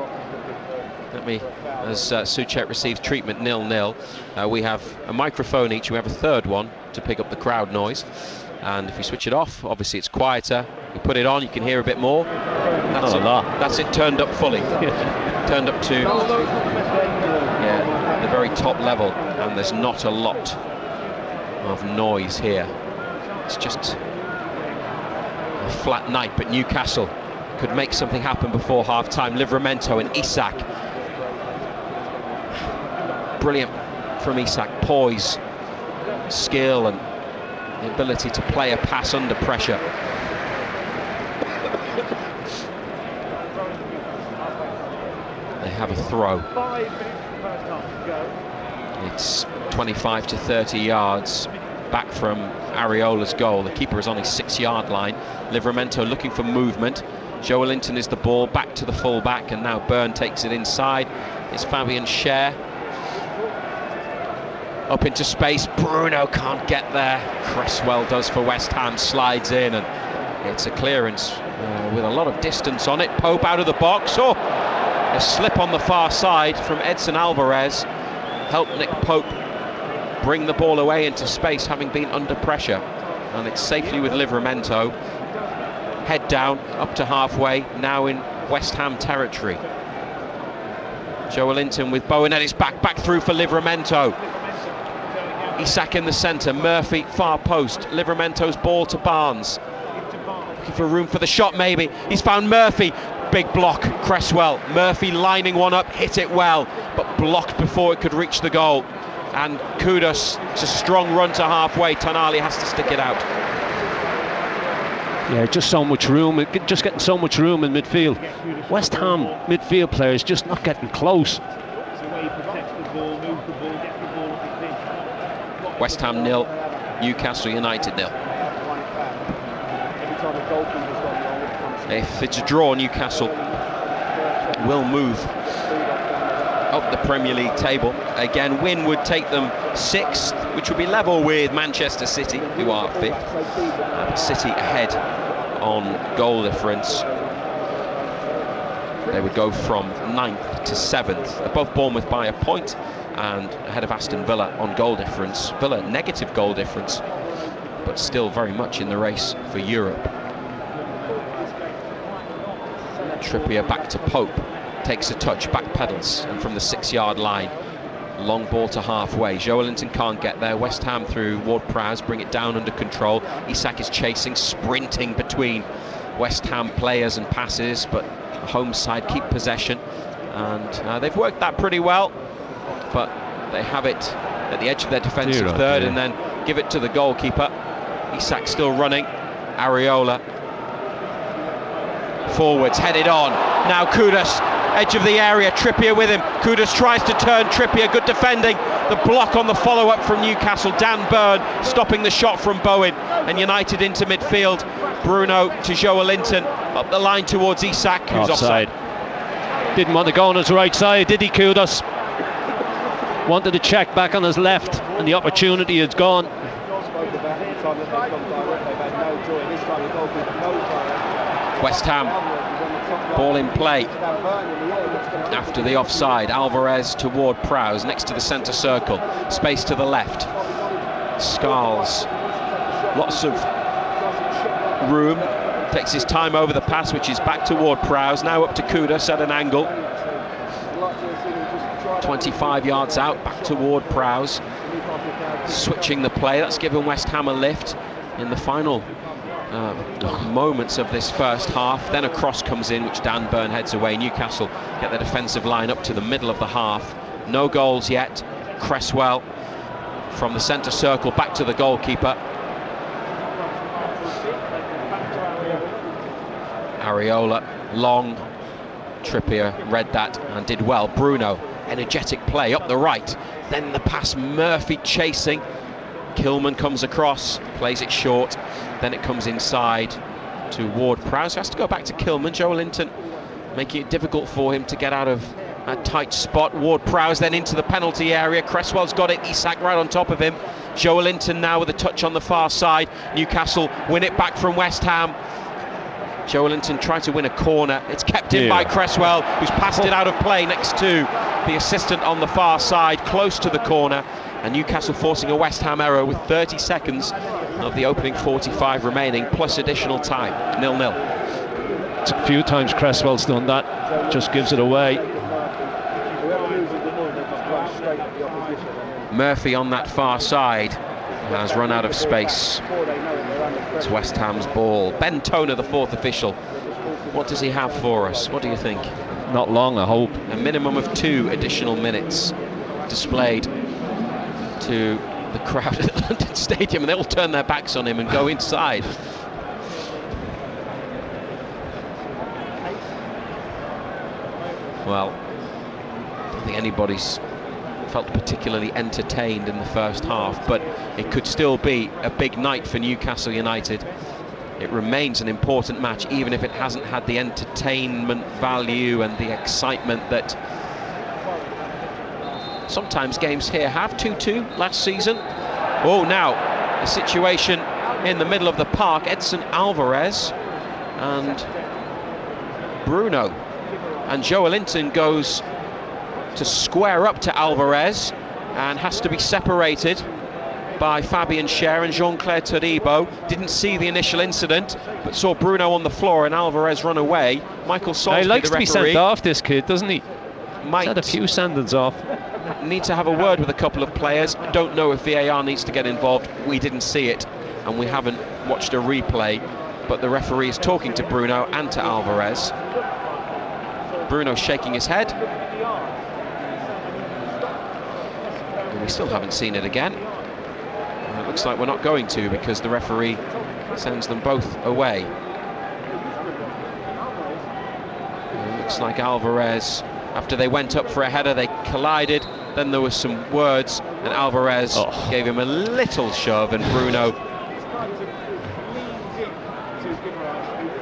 as Souček receives treatment 0-0, we have a microphone each. We have a third one to pick up the crowd noise. And if you switch it off, obviously it's quieter. You put it on, you can hear a bit more. That's it. That's it turned up fully. Turned up to the very top level, and there's not a lot of noise here. It's just a flat night, but Newcastle could make something happen before half-time. Livramento and Isak. Brilliant from Isak. Poise, skill, and the ability to play a pass under pressure. They have a throw. It's 25 to 30 yards back from Areola's goal. The keeper is on his 6-yard line. Livramento looking for movement. Joelinton is the ball, back to the full-back, and now Byrne takes it inside. It's Fabian Schär. Up into space, Bruno can't get there. Cresswell does for West Ham, slides in, and it's a clearance with a lot of distance on it. Pope out of the box. Oh, a slip on the far side from Edson Alvarez. Helped Nick Pope bring the ball away into space, having been under pressure. And it's safely with Livramento. Head down, up to halfway, now in West Ham territory. Joelinton with Bowen at his back through for Livramento. Isak in the centre, Murphy far post, Livramento's ball to Barnes. Looking for room for the shot maybe, he's found Murphy. Big block, Cresswell. Murphy lining one up, hit it well, but blocked before it could reach the goal. And Kudus, it's a strong run to halfway, Tonali has to stick it out. Yeah, just so much room, just getting so much room in midfield. West Ham midfield players just not getting close. West Ham 0, Newcastle United 0. If it's a draw, Newcastle will move up the Premier League table. Again, win would take them 6th, which would be level with Manchester City, who are 5th. City ahead on goal difference. They would go from 9th to 7th, above Bournemouth by a point, and ahead of Aston Villa on goal difference. Villa negative goal difference, but still very much in the race for Europe. Trippier back to Pope, takes a touch, back pedals, and from the 6-yard line, long ball to halfway. Joelinton can't get there. West Ham through Ward-Prowse, bring it down under control. Isak is chasing, sprinting between West Ham players and passes, but the home side keep possession, and they've worked that pretty well, but they have it at the edge of their defensive third, and then give it to the goalkeeper. Isak still running. Areola forwards, headed on. Now Kudus, edge of the area, Trippier with him. Kudus tries to turn, Trippier, good defending. The block on the follow-up from Newcastle. Dan Byrne stopping the shot from Bowen, and United into midfield. Bruno to Joelinton, up the line towards Isak, who's offside. Didn't want to go on his right side, did he, Kudus? Wanted to check back on his left, and the opportunity is gone. West Ham, ball in play after the offside. Alvarez to Ward-Prowse next to the centre circle, space to the left. Scarles, lots of room, takes his time over the pass, which is back to Ward-Prowse, now up to Kudus at an angle. 25 yards out, back to Ward-Prowse, switching the play. That's given West Ham a lift in the final moments of this first half. Then a cross comes in, which Dan Byrne heads away. Newcastle get their defensive line up to the middle of the half. No goals yet. Cresswell from the centre circle back to the goalkeeper. Areola, long. Trippier read that and did well. Bruno, energetic play up the right. Then the pass, Murphy chasing. Kilman comes across, plays it short. Then it comes inside to Ward-Prowse. Has to go back to Kilman. Joelinton making it difficult for him to get out of a tight spot. Ward-Prowse then into the penalty area. Cresswell's got it. Isak right on top of him. Joelinton now with a touch on the far side. Newcastle win it back from West Ham. Joelinton tried to win a corner. It's kept in by Cresswell, who's passed it out of play next to the assistant on the far side, close to the corner. And Newcastle forcing a West Ham error with 30 seconds of the opening 45 remaining, plus additional time. 0-0. It's a few times Cresswell's done that, just gives it away. Murphy on that far side has run out of space. It's West Ham's ball. Ben Toner, the fourth official. What does he have for us? What do you think? Not long, I hope. A minimum of 2 additional minutes displayed to the crowd at London Stadium, and they'll turn their backs on him and go inside. Well, I don't think anybody's felt particularly entertained in the first half, but it could still be a big night for Newcastle United. It remains an important match, even if it hasn't had the entertainment value and the excitement that sometimes games here have. 2-2 last season. Oh, now a situation in the middle of the park. Edson Alvarez and Bruno, and Joelinton goes to square up to Alvarez and has to be separated by Fabian Schär and Jean-Claire Todibo. Didn't see the initial incident, but saw Bruno on the floor and Alvarez run away. Michael Salisbury, he likes the to be referee, sent off, this kid, doesn't he? might He's had a few sendings off. need to have a word with a couple of players. Don't know if VAR needs to get involved. We didn't see it, and we haven't watched a replay, but the referee is talking to Bruno and to Alvarez. Bruno shaking his head. And we still haven't seen it again. And it looks like we're not going to, because the referee sends them both away. And it looks like Alvarez, after they went up for a header, they collided. Then there was some words, and Alvarez gave him a little shove, and Bruno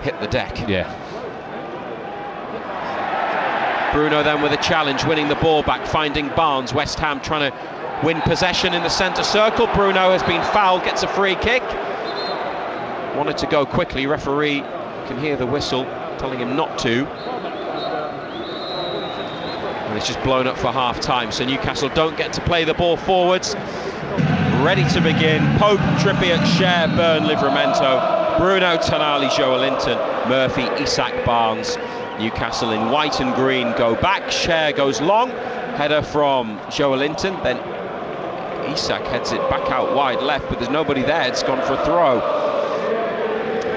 hit the deck. Yeah. Bruno then with a challenge, winning the ball back, finding Barnes. West Ham trying to win possession in the centre circle. Bruno has been fouled, gets a free kick. Wanted to go quickly. Referee can hear the whistle telling him not to. And it's just blown up for half-time, so Newcastle don't get to play the ball forwards. Ready to begin. Pope, Trippier, Schär, Byrne, Livramento, Bruno, Tonali, Joelinton, Murphy, Isak, Barnes. Newcastle in white and green go back. Schär goes long, header from Joelinton, then Isak heads it back out wide left, but there's nobody there. It's gone for a throw.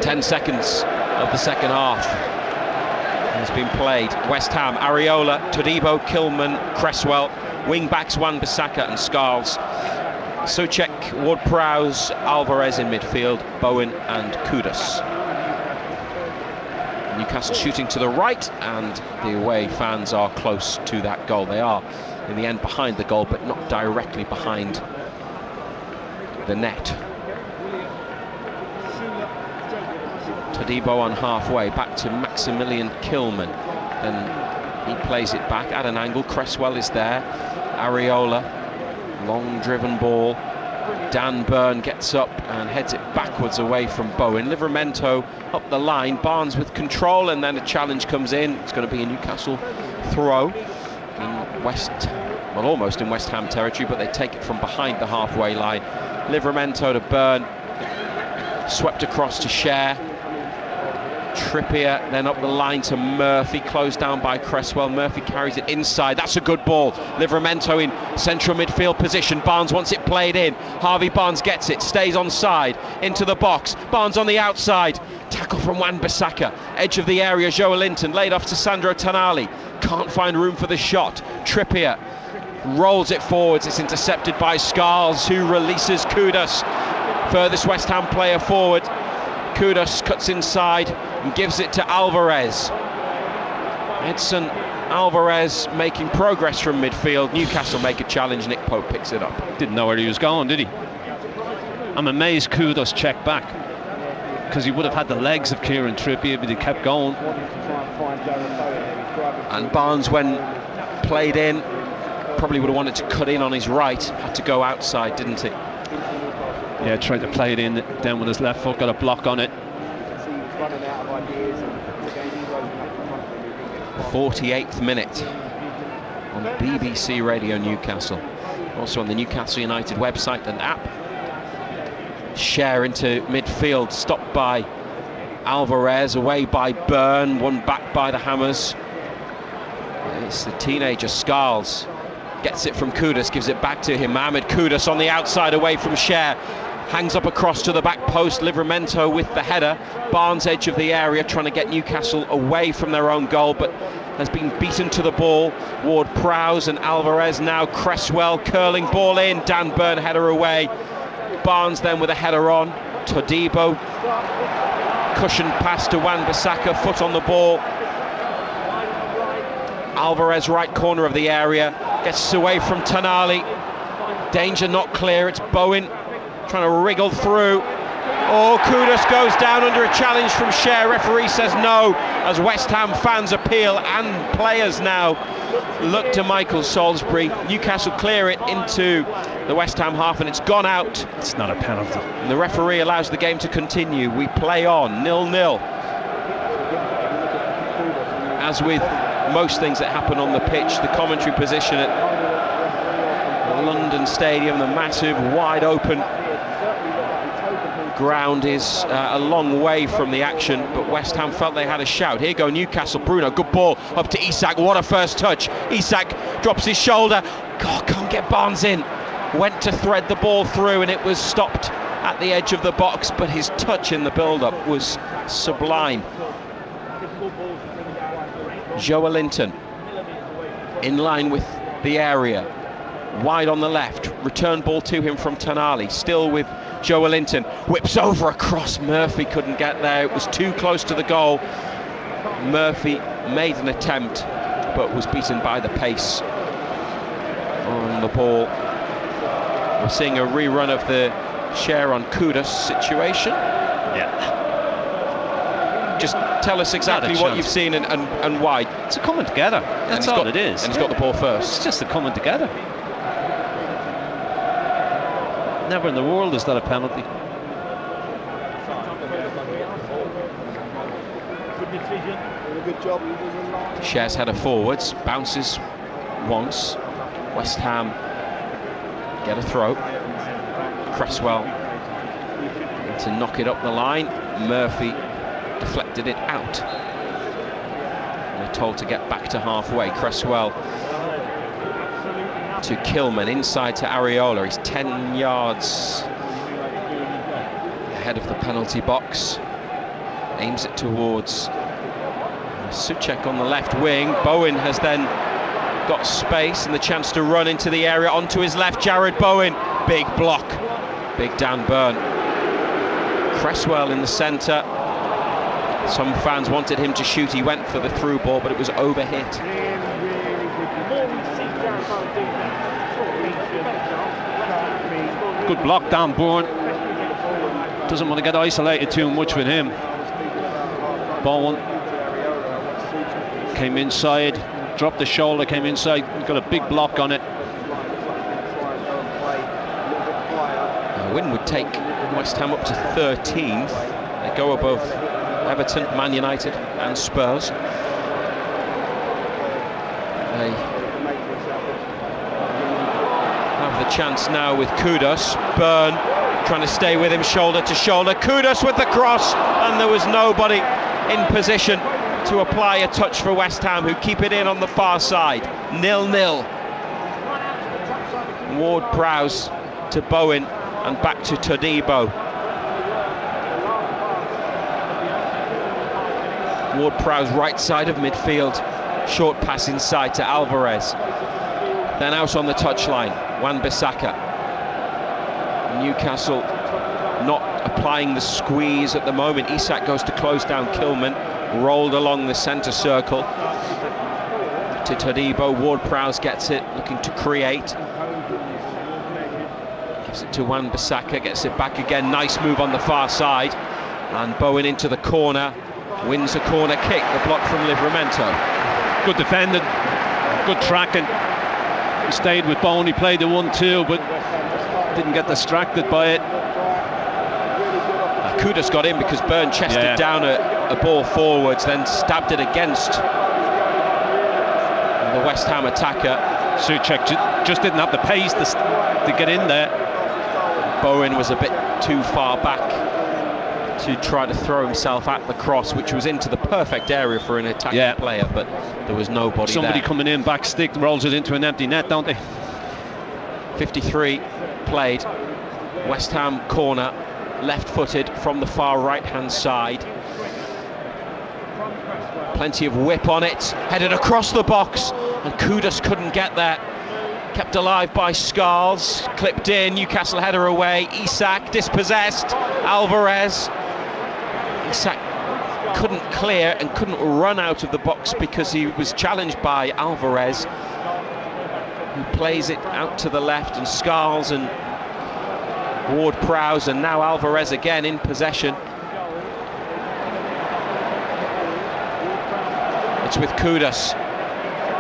10 seconds of the second half has been played. West Ham, Areola, Todibo, Kilman, Cresswell, wing backs Wan-Bissaka and Scarles, Souček, Ward-Prowse, Alvarez in midfield, Bowen and Kudus. Newcastle shooting to the right, and the away fans are close to that goal. They are in the end behind the goal, but not directly behind the net. Todibo on halfway, back to Maximilian Kilman, and he plays it back at an angle. Cresswell is there, Areola, long driven ball. Dan Byrne gets up and heads it backwards away from Bowen. Livramento up the line, Barnes with control, and then a challenge comes in. It's going to be a Newcastle throw in almost in West Ham territory, but they take it from behind the halfway line. Livramento to Byrne, swept across to Schär. Trippier then up the line to Murphy, closed down by Cresswell. Murphy carries it inside. That's a good ball. Livramento in central midfield position. Barnes wants it played in. Harvey Barnes gets it, stays on side, into the box. Barnes on the outside. Tackle from Wan-Bissaka. Edge of the area, Joelinton laid off to Sandro Tonali. Can't find room for the shot. Trippier rolls it forwards. It's intercepted by Scarles, who releases Kudus. Furthest West Ham player forward. Kudus cuts inside and gives it to Alvarez. Edson Alvarez making progress from midfield. Newcastle make a challenge. Nick Pope picks it up. Didn't know where he was going, did he? I'm amazed Kudus checked back, because he would have had the legs of Kieran Trippier, but he kept going. And Barnes, when played in, probably would have wanted to cut in on his right. Had to go outside, didn't he? Yeah, tried to play it in, then with his left foot, got a block on it. 48th minute on BBC Radio Newcastle. Also on the Newcastle United website and app. Schär into midfield, stopped by Alvarez, away by Byrne, won back by the Hammers. It's the teenager Scarles. Gets it from Kudus, gives it back to him. Mohamed Kudus on the outside, away from Schär. hangs up across to the back post. Livramento with the header. Barnes edge of the area, trying to get Newcastle away from their own goal, but has been beaten to the ball. Ward-Prowse and Alvarez now. Cresswell curling ball in. Dan Burn header away. Barnes then with a header on. Todibo cushioned pass to Wan-Bissaka, foot on the ball. Alvarez right corner of the area, gets away from Tonali. Danger not clear. It's Bowen trying to wriggle through. Oh, Kudus goes down under a challenge from Cher. Referee says no, as West Ham fans appeal and players now look to Michael Salisbury. Newcastle clear it into the West Ham half and it's gone out. It's not a penalty. And the referee allows the game to continue. We play on 0-0. As with most things that happen on the pitch, the commentary position at the London Stadium, the massive wide open ground, is a long way from the action, but West Ham felt they had a shout. Here go Newcastle. Bruno, good ball up to Isak. What a first touch. Isak drops his shoulder. God, can't get Barnes in. Went to thread the ball through and it was stopped at the edge of the box, but his touch in the build-up was sublime. Joelinton in line with the area, wide on the left, return ball to him from Tonali, still with Joelinton, whips over a cross. Murphy couldn't get there, it was too close to the goal. Murphy made an attempt but was beaten by the pace on the ball. We're seeing a rerun of the Cher on Kudus situation. Yeah. Just tell us exactly what you've seen and why. It's a coming together. That's all it is. And he's got the ball first. It's just a coming together. Never in the world is that a penalty. Good job. Cher's header forwards, bounces once. West Ham get a throw. Cresswell to knock it up the line. Murphy deflected it out. They're told to get back to halfway. Cresswell to Kilman, inside to Areola. He's 10 yards ahead of the penalty box. Aims it towards Souček on the left wing. Bowen has then got space and the chance to run into the area. Onto his left, Jared Bowen. Big block. Big Dan Burn. Cresswell in the centre. Some fans wanted him to shoot. He went for the through ball, but it was overhit. Good block, Dan Burn. Doesn't want to get isolated too much with him. Bowen came inside, dropped the shoulder, came inside, got a big block on it. A win would take West Ham up to 13th. They go above Everton, Man United and Spurs. They have the chance now with Kudus. Burn trying to stay with him shoulder to shoulder. Kudus with the cross, and there was nobody in position to apply a touch for West Ham, who keep it in on the far side. 0-0. Ward-Prowse to Bowen and back to Todibo. Ward-Prowse right side of midfield, short pass inside to Alvarez, then out on the touchline, Wan-Bissaka. Newcastle not applying the squeeze at the moment. Isak goes to close down Kilman, rolled along the centre circle to Todibo. Ward-Prowse gets it, looking to create, gives it to Wan-Bissaka, gets it back again. Nice move on the far side, and Bowen into the corner, wins a corner kick. The block from Livramento. Good defending, good tracking. He stayed with Bowen, he played the 1-2, but didn't get distracted by it. Kudus got in because Burn chested down a ball forwards, then stabbed it against the West Ham attacker. Souček just didn't have the pace to get in there. Bowen was a bit too far back to try to throw himself at the cross, which was into the perfect area for an attacking player, but there was nobody Somebody there. coming in, back stick, rolls it into an empty net, don't they? 53 played. West Ham corner, left-footed from the far right-hand side. Plenty of whip on it, headed across the box, and Kudus couldn't get there. Kept alive by Scarles, clipped in, Newcastle header away. Isak dispossessed, Alvarez. Isak couldn't clear and couldn't run out of the box because he was challenged by Alvarez, who plays it out to the left, and Scarles and Ward-Prowse, and now Alvarez again in possession. It's with Kudus,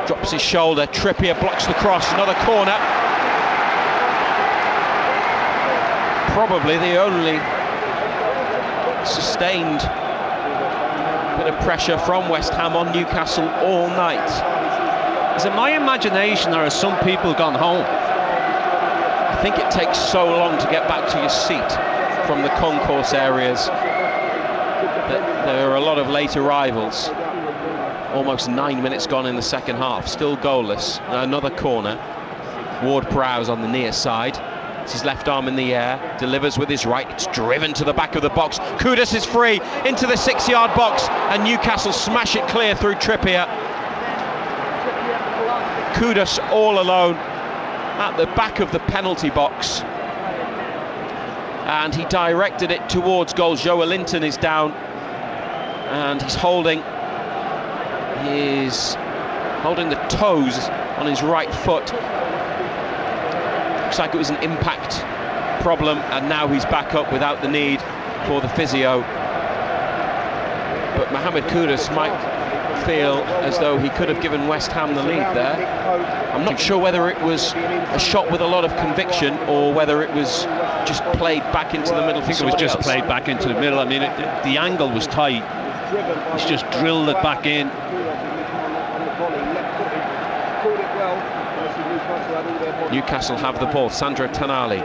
drops his shoulder, Trippier blocks the cross, another corner. Probably the only sustained bit of pressure from West Ham on Newcastle all night. Is it my imagination, or have some people gone home? I think it takes so long to get back to your seat from the concourse areas that there are a lot of late arrivals. Almost 9 minutes gone in the second half, still goalless. Another corner. Ward-Prowse on the near side. It's his left arm in the air, delivers with his right, it's driven to the back of the box. Kudus is free into the 6-yard box, and Newcastle smash it clear through Trippier. Kudus all alone at the back of the penalty box, and he directed it towards goal. Joe Linton is down, and he's holding the toes on his right foot. Looks like it was an impact problem, and now he's back up without the need for the physio. But Mohamed Kudus might feel as though he could have given West Ham the lead there. I'm not sure whether it was a shot with a lot of conviction or whether it was just played back into the middle. I think it was just played back into the middle. I mean, the angle was tight. He's just drilled it back in. Newcastle have the ball. Sandro Tonali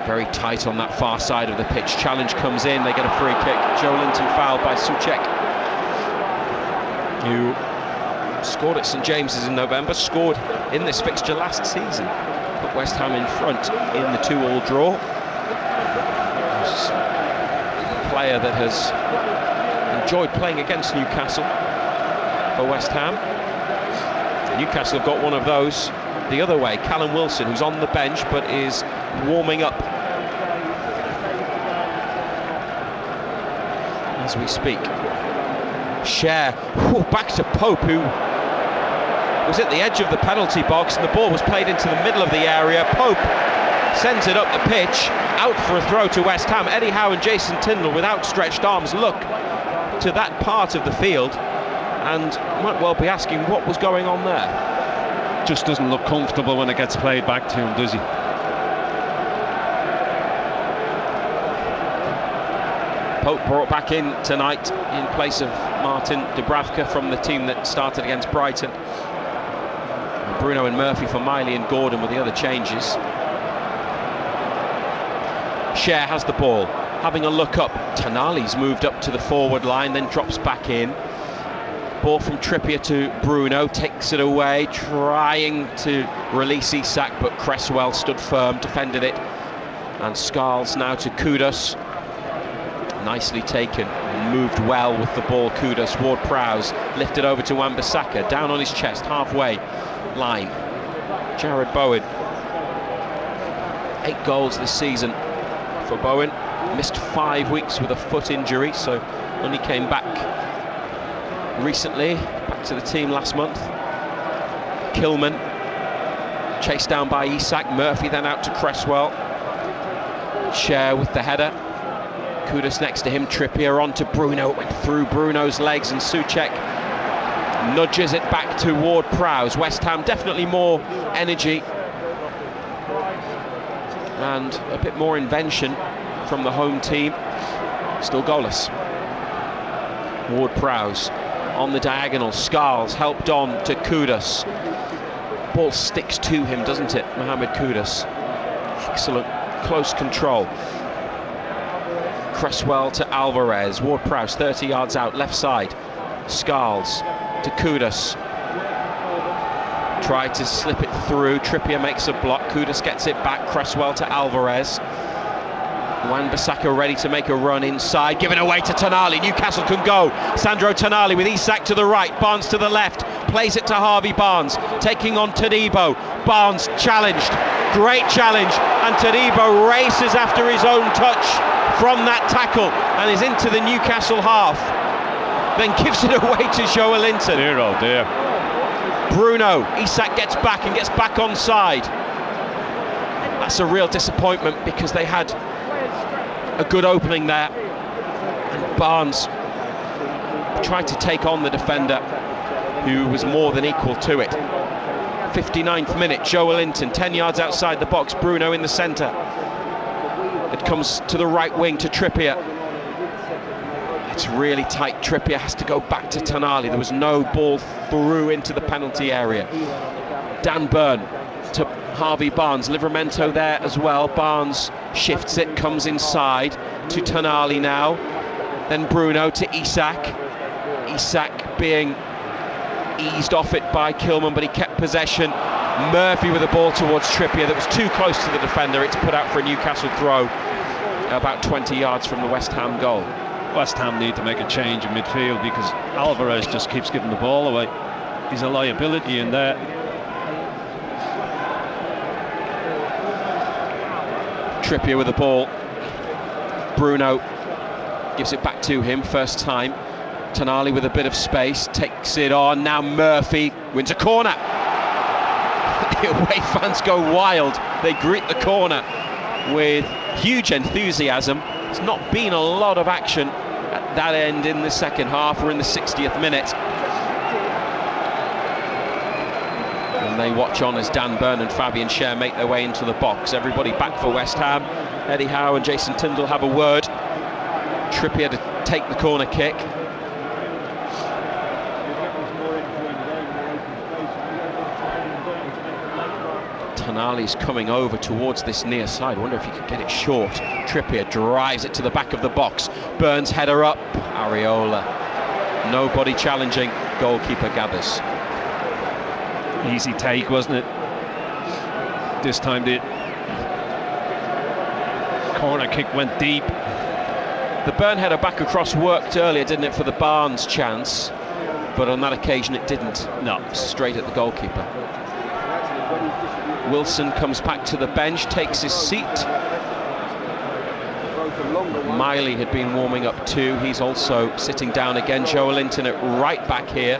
very tight on that far side of the pitch. Challenge comes in, they get a free kick. Joe Linton fouled by Souček, who scored at St James's in November, scored in this fixture last season, put West Ham in front in the 2-2 draw. He's a player that has enjoyed playing against Newcastle for West Ham. Newcastle have got one of those the other way. Callum Wilson, who's on the bench but is warming up as we speak. Cher, back to Pope, who was at the edge of the penalty box, and the ball was played into the middle of the area. Pope sends it up the pitch, out for a throw to West Ham. Eddie Howe and Jason Tindall with outstretched arms look to that part of the field and might well be asking what was going on there. Just doesn't look comfortable when it gets played back to him, does he? Pope brought back in tonight in place of Martin Dubravka from the team that started against Brighton. Bruno and Murphy for Miley and Gordon with the other changes. Cher has the ball, having a look up. Tonali's moved up to the forward line, then drops back in. Ball from Trippier to Bruno, takes it away, trying to release Isak, but Cresswell stood firm, defended it. And Scarles now to Kudus. Nicely taken, moved well with the ball. Kudus, Ward-Prowse lifted over to Wan-Bissaka, down on his chest, halfway line. Jared Bowen, 8 goals this season for Bowen. Missed 5 weeks with a foot injury, so only came back recently, back to the team last month. Kilman chased down by Isak. Murphy then out to Cresswell. Cher with the header. Kudus next to him. Trippier on to Bruno. It went through Bruno's legs, and Souček nudges it back to Ward-Prowse. West Ham definitely more energy and a bit more invention from the home team. Still goalless. Ward-Prowse on the diagonal. Scarles helped on to Kudus. Ball sticks to him, doesn't it, Mohamed Kudus? Excellent close control. Cresswell to Alvarez. Ward-Prowse 30 yards out, left side. Scarles to Kudus. Tried to slip it through. Trippier makes a block. Kudus gets it back. Cresswell to Alvarez. Wan-Bissaka ready to make a run inside, given away to Tonali. Newcastle can go. Sandro Tonali with Isak to the right, Barnes to the left, plays it to Harvey Barnes, taking on Todibo. Barnes challenged, great challenge, and Todibo races after his own touch from that tackle and is into the Newcastle half. Then gives it away to Joelinton. Dear, oh dear. Bruno, Isak gets back and gets back onside. That's a real disappointment because they had a good opening there, and Barnes tried to take on the defender who was more than equal to it. 59th minute, Joelinton 10 yards outside the box, Bruno in the centre. It comes to the right wing to Trippier. It's really tight. Trippier has to go back to Tonali. There was no ball through into the penalty area. Dan Burn to Harvey Barnes, Livramento there as well. Barnes shifts it, comes inside to Tonali now, then Bruno to Isak. Isak being eased off it by Kilman, but he kept possession. Murphy with the ball towards Trippier that was too close to the defender. It's put out for a Newcastle throw about 20 yards from the West Ham goal. West Ham need to make a change in midfield because Alvarez just keeps giving the ball away. He's a liability in there. Trippier with the ball. Bruno gives it back to him, first time. Tonali with a bit of space, takes it on. Now Murphy wins a corner. The away fans go wild. They greet the corner with huge enthusiasm. There's not been a lot of action at that end in the second half. We're in the 60th minute. And they watch on as Dan Burn and Fabian Schär make their way into the box. Everybody back for West Ham. Eddie Howe and Jason Tindall have a word. Trippier to take the corner kick. Tonali's coming over towards this near side. I wonder if he could get it short. Trippier drives it to the back of the box. Burns header up. Areola. Nobody challenging. Goalkeeper gathers. Easy take, wasn't it? This time the corner kick went deep. The Burn header back across worked earlier, didn't it, for the Barnes chance? But on that occasion it didn't. No, straight at the goalkeeper. Wilson comes back to the bench, takes his seat. Miley had been warming up too. He's also sitting down again. Joelinton at right back here,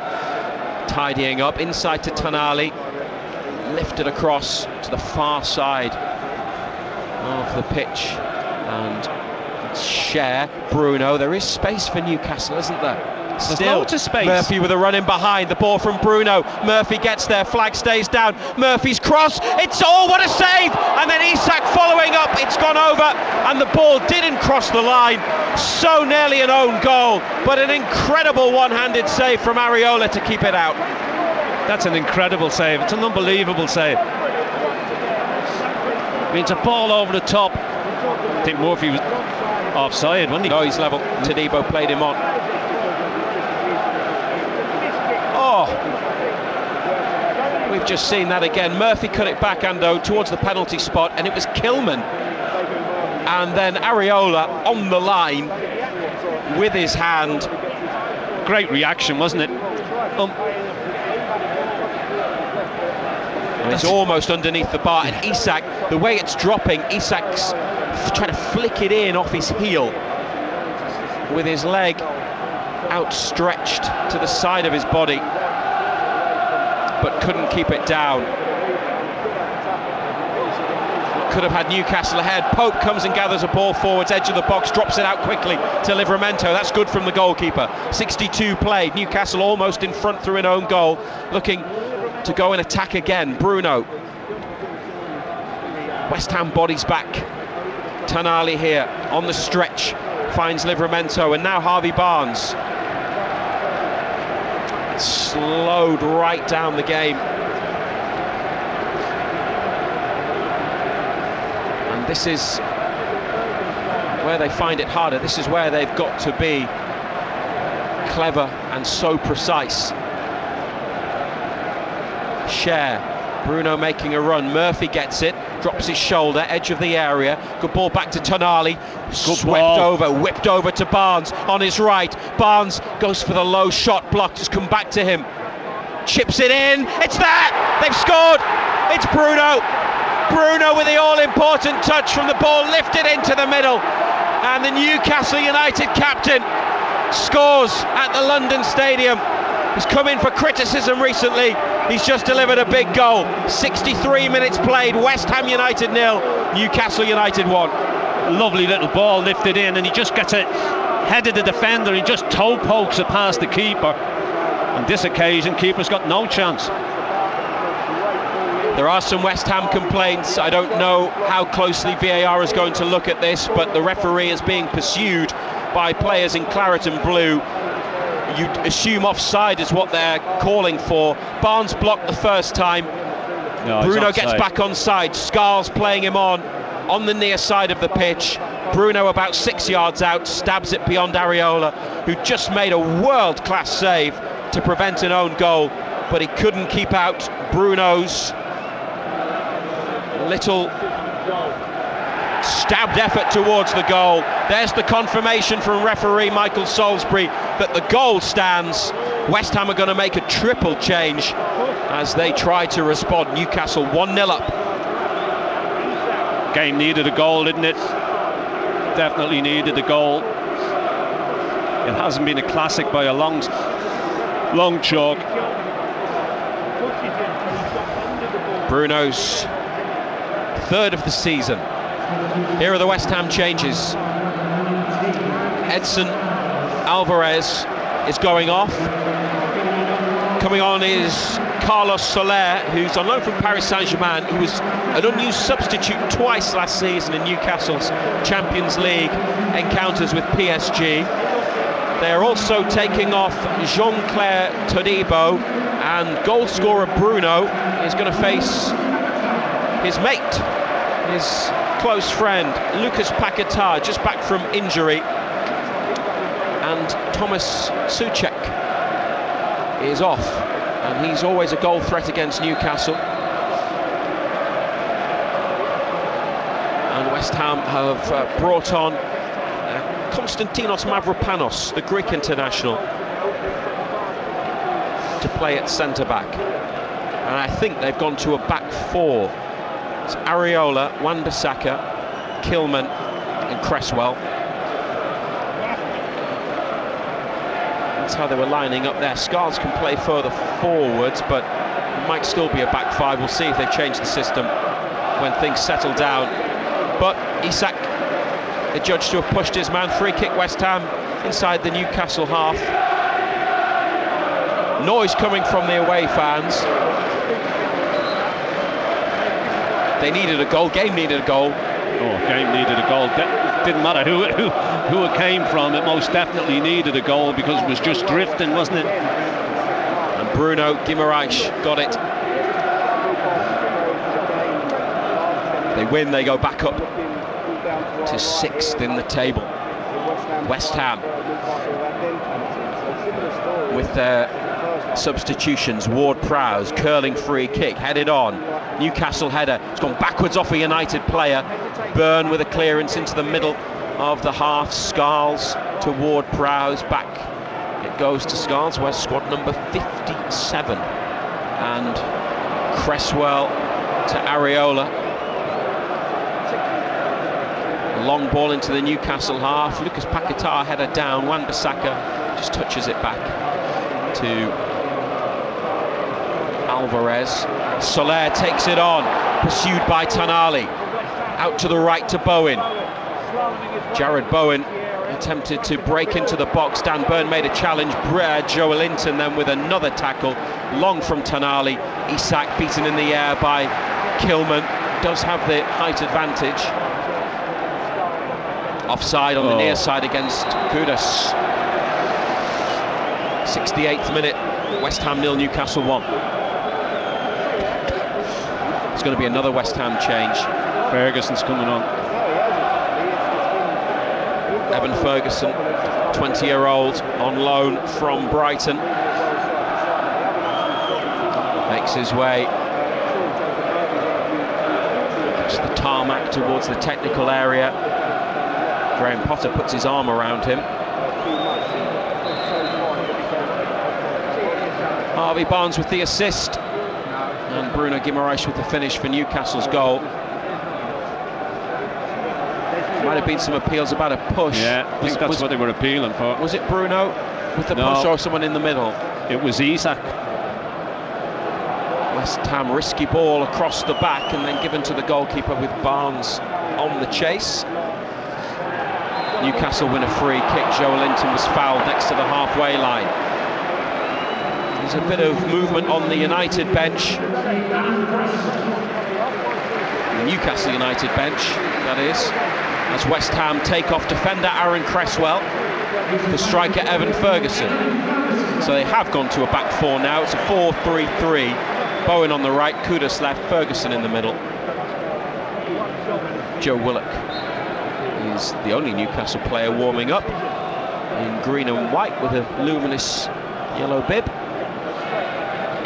tidying up. Inside to Tonali, lifted across to the far side of the pitch. And Schär, Bruno. There is space for Newcastle, isn't there? Still, loads of space. Murphy with a run in behind, the ball from Bruno. Murphy gets there, flag stays down. Murphy's cross, it's what a save! And then Isak following up, it's gone over, and the ball didn't cross the line. So nearly an own goal, but an incredible one-handed save from Areola to keep it out. That's an incredible save. It's an unbelievable save. Means a ball over the top. I think Murphy was offside, wasn't he? No, he's level. Todibo played him on. Oh, we've just seen that again. Murphy cut it back, Ando, towards the penalty spot, and it was Kilman. And then Areola on the line with his hand. Great reaction, wasn't it? And it's almost underneath the bar, and Isak, the way it's dropping, Isak's trying to flick it in off his heel with his leg outstretched to the side of his body, but couldn't keep it down. Could have had Newcastle ahead. Pope comes and gathers a ball forwards, edge of the box, drops it out quickly to Livramento. That's good from the goalkeeper. 62 played. Newcastle almost in front through an own goal, looking to go and attack again. Bruno. West Ham bodies back. Tonali here on the stretch, finds Livramento, and now Harvey Barnes. Slowed right down the game. And this is where they find it harder. This is where they've got to be clever and so precise. share. Bruno making a run. Murphy gets it, drops his shoulder, edge of the area. Good ball back to Tonali. Whipped over to Barnes on his right. Barnes goes for the low shot, blocked, has come back to him. Chips it in. It's there. They've scored. It's Bruno. Bruno with the all-important touch from the ball lifted into the middle. And the Newcastle United captain scores at the London Stadium. He's come in for criticism recently. He's just delivered a big goal. 63 minutes played. West Ham United 0, Newcastle United 1. Lovely little ball lifted in, and he just gets it head of the defender. He just toe pokes it past the keeper. On this occasion, keeper's got no chance. There are some West Ham complaints. I don't know how closely VAR is going to look at this, but the referee is being pursued by players in claret and blue. You'd assume offside is what they're calling for. Barnes blocked the first time. No, Bruno gets back on side. Scarles playing him on the near side of the pitch. Bruno about 6 yards out, stabs it beyond Areola, who just made a world-class save to prevent an own goal, but he couldn't keep out Bruno's little stabbed effort towards the goal. There's the confirmation from referee Michael Salisbury that the goal stands. West Ham are going to make a triple change as they try to respond. Newcastle 1-0 up. Game needed a goal, didn't it? Definitely needed a goal. It hasn't been a classic by a long chalk. Bruno's third of the season. Here are the West Ham changes. Edson Alvarez is going off. Coming on is Carlos Soler, who's on loan from Paris Saint-Germain. He was an unused substitute twice last season in Newcastle's Champions League encounters with PSG. They're also taking off Jean-Claire Todibo, and goal scorer Bruno is going to face his mate, his close friend Lucas Paquetá, just back from injury, and Thomas Souček is off, and he's always a goal threat against Newcastle. And West Ham have brought on Konstantinos Mavropanos, the Greek international, to play at centre-back. And I think they've gone to a back four. It's Areola, Wan-Bissaka, Kilman and Cresswell. That's how they were lining up there. Scarles can play further forwards, but it might still be a back five. We'll see if they change the system when things settle down. But Isak adjudged to have pushed his man. Free kick West Ham inside the Newcastle half. Noise coming from the away fans. They needed a goal. Game needed a goal. Oh, game needed a goal. Didn't matter who it came from. It most definitely needed a goal because it was just drifting, wasn't it? And Bruno Guimaraes got it. They win. They go back up to 6th in the table. West Ham with their substitutions. Ward-Prowse, curling free kick, headed on. Newcastle header, it's gone backwards off a United player. Byrne with a clearance into the middle of the half. Scarles to Ward-Prowse, back it goes to Scarles, where's squad number 57. And Cresswell to Areola. Long ball into the Newcastle half. Lucas Paquetá header down. Wan-Bissaka just touches it back to Alvarez. Soler takes it on, pursued by Tonali. Out to the right to Bowen. Jared Bowen attempted to break into the box. Dan Burn made a challenge. Joe Linton then with another tackle. Long from Tonali. Isak beaten in the air by Kilman. Does have the height advantage. Offside on the near side against Kudus. 68th minute. West Ham 0, Newcastle 1. It's going to be another West Ham change. Ferguson's coming on. Evan Ferguson, 20-year-old, on loan from Brighton. Makes makes his way to the tarmac towards the technical area. Graham Potter puts his arm around him. Harvey Barnes with the assist, and Bruno Guimaraes with the finish for Newcastle's goal. Might have been some appeals about a push. Yeah, I think that's what they were appealing for. Was it Bruno with the push or someone in the middle? It was Isak. West Ham risky ball across the back and then given to the goalkeeper with Barnes on the chase. Newcastle win a free kick. Joe Linton was fouled next to the halfway line. There's a bit of movement on the United bench. The Newcastle United bench, that is, as West Ham take off defender Aaron Cresswell for striker Evan Ferguson. So they have gone to a back four now. It's a 4-3-3. Bowen on the right, Kudus left, Ferguson in the middle. Joe Willock is the only Newcastle player warming up in green and white with a luminous yellow bib.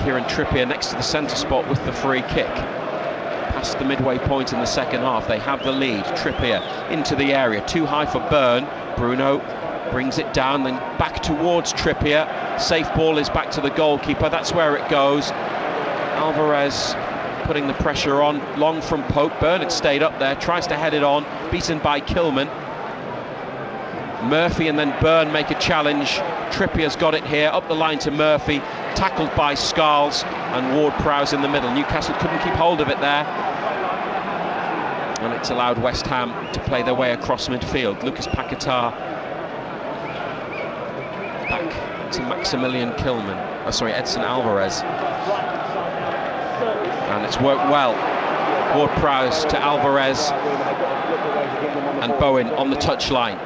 Kieran Trippier next to the centre spot with the free kick. Past the midway point in the second half, they have the lead. Trippier into the area, too high for Byrne. Bruno brings it down, then back towards Trippier. Safe ball is back to the goalkeeper, that's where it goes. Alvarez putting the pressure on, long from Pope. Byrne had stayed up there, tries to head it on, beaten by Kilman. Murphy and then Byrne make a challenge. Trippier's got it here, up the line to Murphy, tackled by Scarles, and Ward-Prowse in the middle. Newcastle couldn't keep hold of it there, and it's allowed West Ham to play their way across midfield. Lucas Paquetá back to Maximilian Kilman, Edson Alvarez, and it's worked well. Ward-Prowse to Alvarez, and Bowen on the touchline.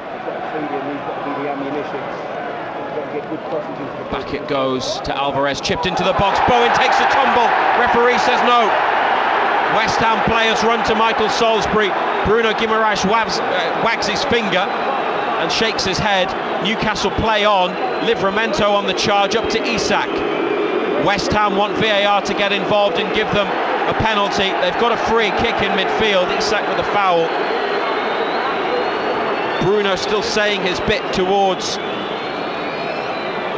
Back it goes to Alvarez, chipped into the box. Bowen takes a tumble. Referee says no. West Ham players run to Michael Salisbury. Bruno Guimaraes wags his finger and shakes his head. Newcastle play on. Livramento on the charge up to Isak. West Ham want VAR to get involved and give them a penalty. They've got a free kick in midfield. Isak with a foul. Bruno still saying his bit towards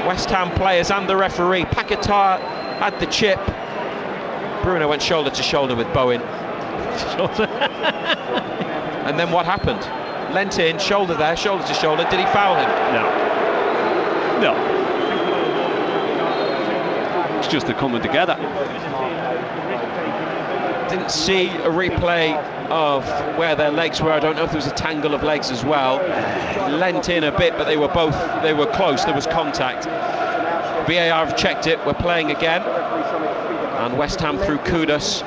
West Ham players and the referee. Paquetá had the chip. Bruno went shoulder to shoulder with Bowen. And then what happened? Leant in, shoulder there, shoulder to shoulder. Did he foul him? No. It's just the coming together. Didn't see a replay of where their legs were. I don't know if there was a tangle of legs as well. Leant in a bit, but they were close. There was contact. VAR have checked it. We're playing again, and West Ham through Kudus,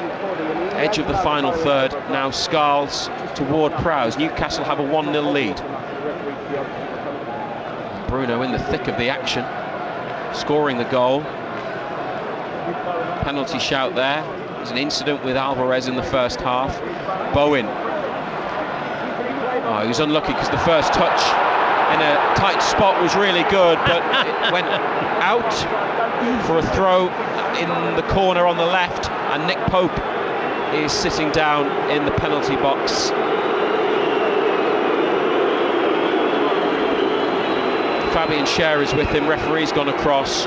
edge of the final third. Now Scarles to Ward-Prowse. Newcastle have a 1-0 lead. Bruno in the thick of the action, scoring the goal. Penalty shout there. There's an incident with Alvarez in the first half. Bowen. He was unlucky because the first touch in a tight spot was really good, but it went out for a throw in the corner on the left, and Nick Pope is sitting down in the penalty box. Fabian Schär is with him. Referee's gone across.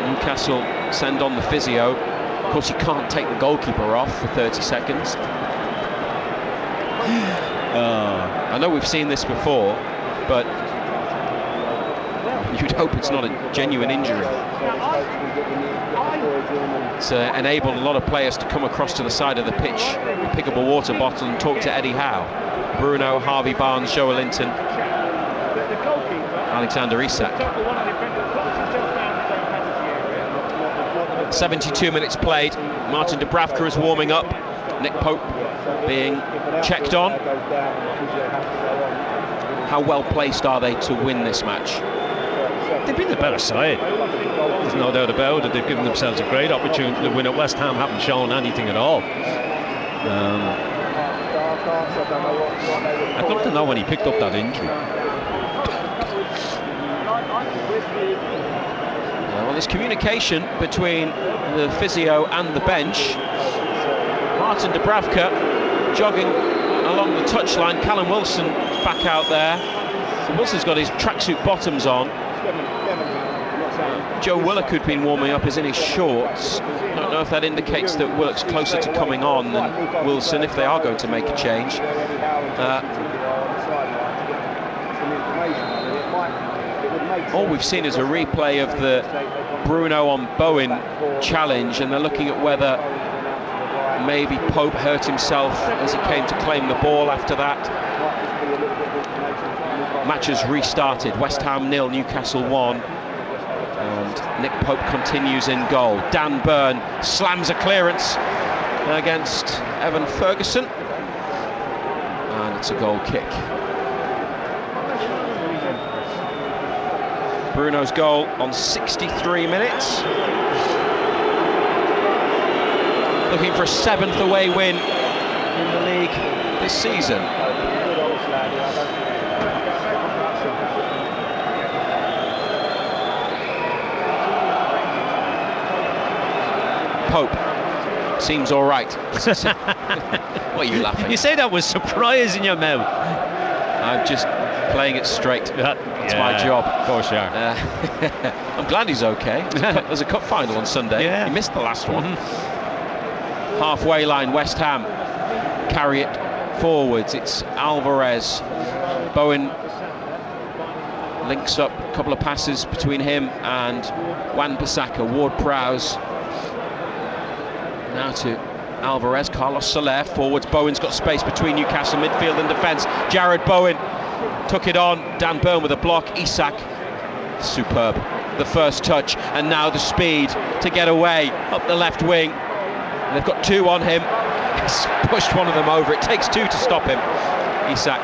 Newcastle send on the physio. Of course, you can't take the goalkeeper off for 30 seconds. I know we've seen this before, but you'd hope it's not a genuine injury. It's enabled a lot of players to come across to the side of the pitch, pick up a water bottle and talk to Eddie Howe. Bruno, Harvey Barnes, Joe Linton, Alexander Isak. 72 minutes played. Martin Dubravka is warming up. Nick Pope being checked on. How well placed are they to win this match? They've been the better side. There's no doubt about it. They've given themselves a great opportunity to win it. West Ham haven't shown anything at all. I'd love to know when he picked up that injury. Well, there's communication between the physio and the bench. Martin Dubravka jogging along the touchline. Callum Wilson back out there. So Wilson's got his tracksuit bottoms on. Joe Willock, who'd been warming up, is in his shorts. I don't know if that indicates that Willock's closer to coming on than Wilson, if they are going to make a change. All we've seen is a replay of the Bruno on Bowen challenge, and they're looking at whether maybe Pope hurt himself as he came to claim the ball after that. Match has restarted. West Ham 0, Newcastle 1. And Nick Pope continues in goal. Dan Burn slams a clearance against Evan Ferguson. And it's a goal kick. Bruno's goal on 63 minutes. Looking for a 7th away win in the league this season. Pope seems all right. What are you laughing? You say that with surprise in your mouth. I'm just playing it straight. That's my job. Of course you are. I'm glad he's okay. There's a cup final on Sunday. Yeah. He missed the last one. Halfway line, West Ham carry it forwards. It's Alvarez. Bowen links up a couple of passes between him and Wan-Bissaka. Ward-Prowse now to Alvarez. Carlos Soler forwards. Bowen's got space between Newcastle midfield and defence. Jared Bowen took it on. Dan Burn with a block. Isak, superb. The first touch, and now the speed to get away up the left wing. And they've got 2 on him. He's pushed one of them over. It takes 2 to stop him. Isak,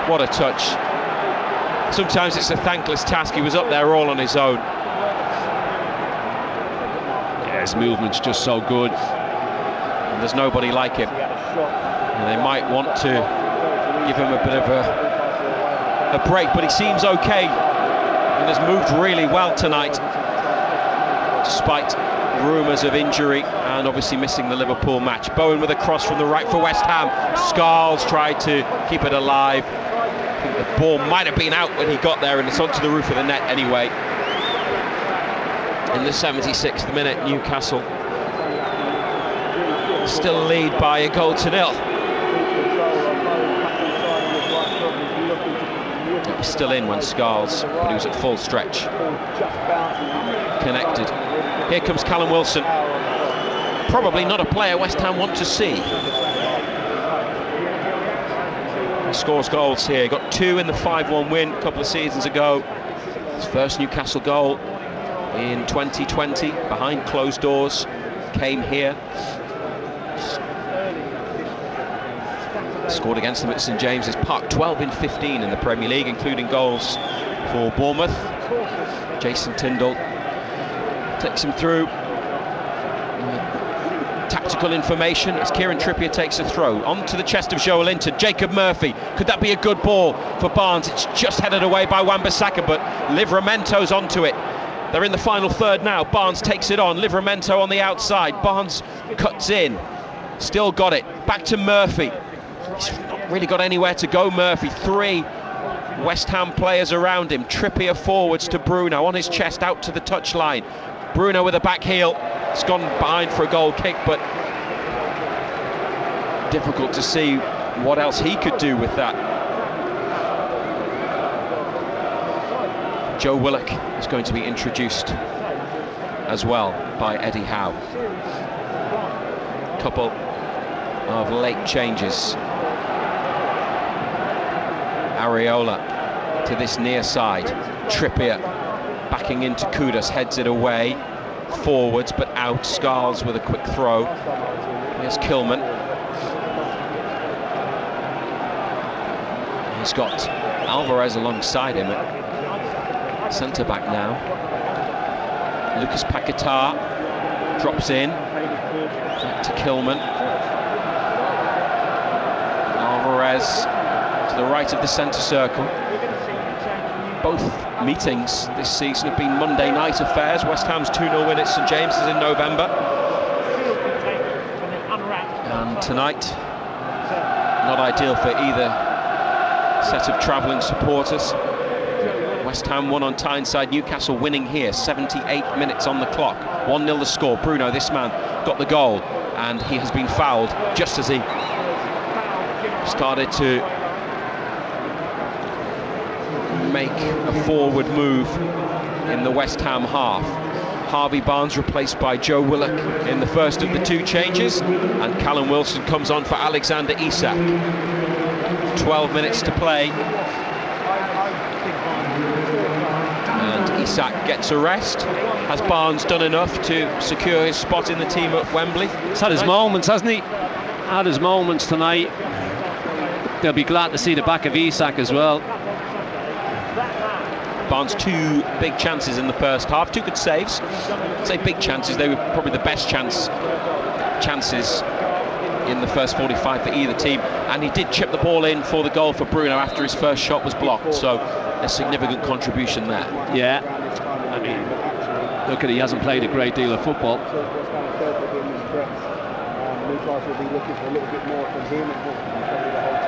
what a touch. Sometimes it's a thankless task. He was up there all on his own. Yeah, his movement's just so good. And there's nobody like him. And they might want to give him a bit of a break, but he seems okay and has moved really well tonight, despite rumours of injury and obviously missing the Liverpool match. Bowen with a cross from the right for West Ham. Scarles tried to keep it alive. I think the ball might have been out when he got there, and it's onto the roof of the net anyway. In the 76th minute, Newcastle still lead by a goal to 0. It was still in when Scarles, but he was at full stretch. Connected. Here comes Callum Wilson. Probably not a player West Ham want to see. He scores goals here. Got 2 in the 5-1 win a couple of seasons ago. His first Newcastle goal in 2020, behind closed doors, came here. Scored against them at St James's Park. 12 in 15 in the Premier League, including goals for Bournemouth. Jason Tindall takes him through. Tactical information as Kieran Trippier takes a throw onto the chest of Joel Linton. Jacob Murphy, could that be a good ball for Barnes? It's just headed away by Wan-Bissaka, but Livramento's onto it. They're in the final third now. Barnes takes it on. Livramento on the outside. Barnes cuts in. Still got it. Back to Murphy. He's not really got anywhere to go, Murphy. 3 West Ham players around him. Trippier forwards to Bruno on his chest out to the touchline. Bruno with a back heel. It's gone behind for a goal kick, but difficult to see what else he could do with that. Joe Willock is going to be introduced as well by Eddie Howe. Couple of late changes. Areola to this near side. Trippier backing into Kudus, heads it away. Forwards but out. Scarles with a quick throw. Here's Kilman. He's got Alvarez alongside him at centre-back now. Lucas Paquetá drops in. Back to Kilman. Alvarez to the right of the centre circle. Both meetings this season have been Monday night affairs. West Ham's 2-0 win at St James's in November. And tonight, not ideal for either set of travelling supporters. West Ham won on Tyneside, Newcastle winning here, 78 minutes on the clock. 1-0 the score. Bruno, this man, got the goal, and he has been fouled just as he started to make a forward move in the West Ham half. Harvey Barnes replaced by Joe Willock in the first of the two changes, and Callum Wilson comes on for Alexander Isak. 12 minutes to play, and Isak gets a rest. Has Barnes done enough to secure his spot in the team at Wembley? He's had his moments, hasn't he? Had his moments tonight. They'll be glad to see the back of Isak as well. Barnes, 2 big chances in the first half, 2 good saves. I'd say big chances, they were probably the best chances in the first 45 for either team, and he did chip the ball in for the goal for Bruno after his first shot was blocked, so a significant contribution there. Yeah, I mean, look at, he hasn't played a great deal of football. Newcastle will be looking for a little bit more from him and probably the whole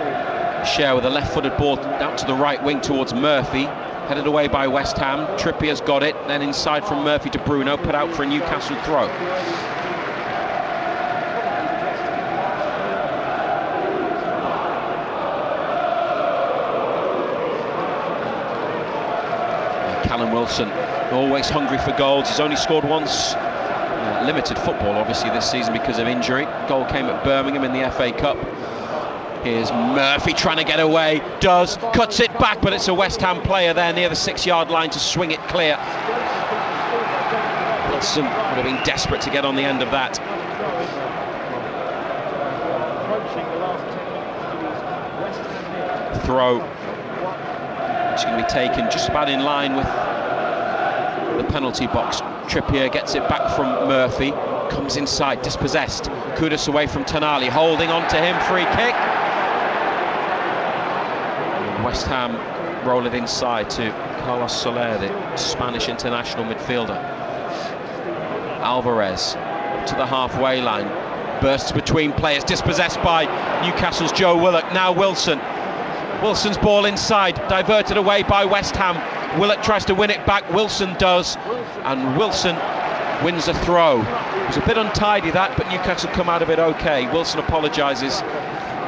team. Share with a left-footed ball out to the right wing towards Murphy, headed away by West Ham. Trippier's got it, then inside from Murphy to Bruno, put out for a Newcastle throw. Callum Wilson, always hungry for goals. He's only scored once. Limited football, obviously, this season because of injury. Goal came at Birmingham in the FA Cup. Here's Murphy trying to get away. Does, cuts it back, but it's a West Ham player there near the 6-yard line to swing it clear. Wilson would have been desperate to get on the end of that. Throw. It's going to be taken just about in line with the penalty box. Trippier gets it back from Murphy, comes inside, dispossessed. Kudus away from Tonali, holding on to him, free kick. West Ham roll it inside to Carlos Soler, the Spanish international midfielder. Alvarez to the halfway line, bursts between players, dispossessed by Newcastle's Joe Willock. Now Wilson. Wilson's ball inside, diverted away by West Ham. Willock tries to win it back, Wilson does, and Wilson wins a throw. It was a bit untidy that, but Newcastle come out of it okay. Wilson apologises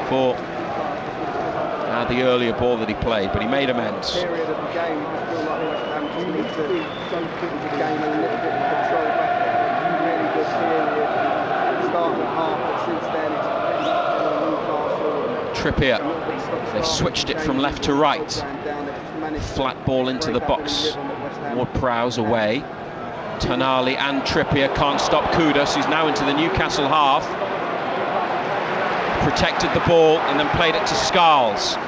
for the earlier ball that he played, but he made amends. Period of the game, you just feel like West Ham just need to get into the game a little bit of control back. Really good period. Starting at half, but since then it's Trippier, they switched it from left to right. Flat ball into the box. Ward-Prowse away. Tonali and Trippier can't stop Kudus, who's now into the Newcastle half. Protected the ball and then played it to Scarles.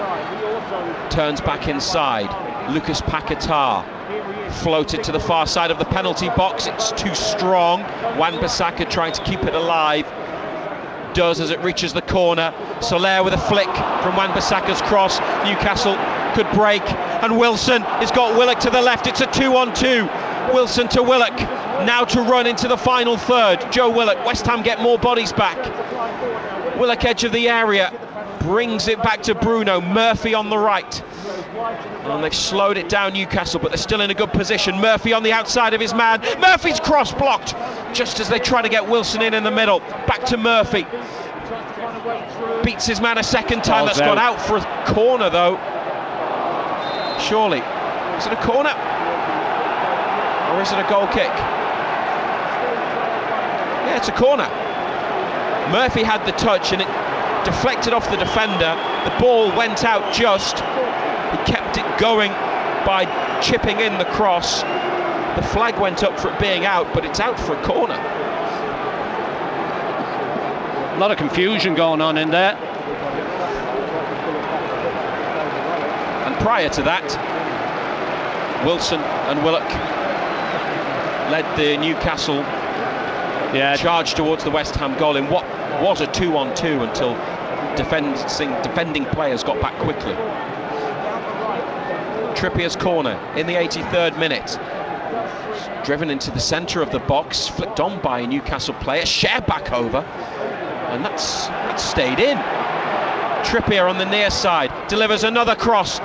Turns back inside. Lucas Paquetá floated to the far side of the penalty box. It's too strong. Wan-Bissaka trying to keep it alive. Does as it reaches the corner. Soler with a flick from Wan-Bissaka's cross. Newcastle could break, and Wilson has got Willock to the left. It's a 2-on-2. Wilson to Willock, now to run into the final third. Joe Willock. West Ham get more bodies back. Willock edge of the area, brings it back to Bruno. Murphy on the right, and they've slowed it down, Newcastle, but they're still in a good position. Murphy on the outside of his man. Murphy's cross blocked just as they try to get Wilson in the middle. Back to Murphy, beats his man a second time. That's gone out for a corner though. Surely, is it a corner or is it a goal kick? Yeah, it's a corner. Murphy had the touch and it deflected off the defender. The ball went out just. He kept it going by chipping in the cross. The flag went up for it being out, but it's out for a corner. A lot of confusion going on in there. And prior to that, Wilson and Willock led the Newcastle charge towards the West Ham goal in what was a 2-on-2 until defending players got back quickly. Trippier's corner in the 83rd minute. Driven into the centre of the box, flicked on by a Newcastle player, shared back over, and that's stayed in. Trippier on the near side, delivers another cross,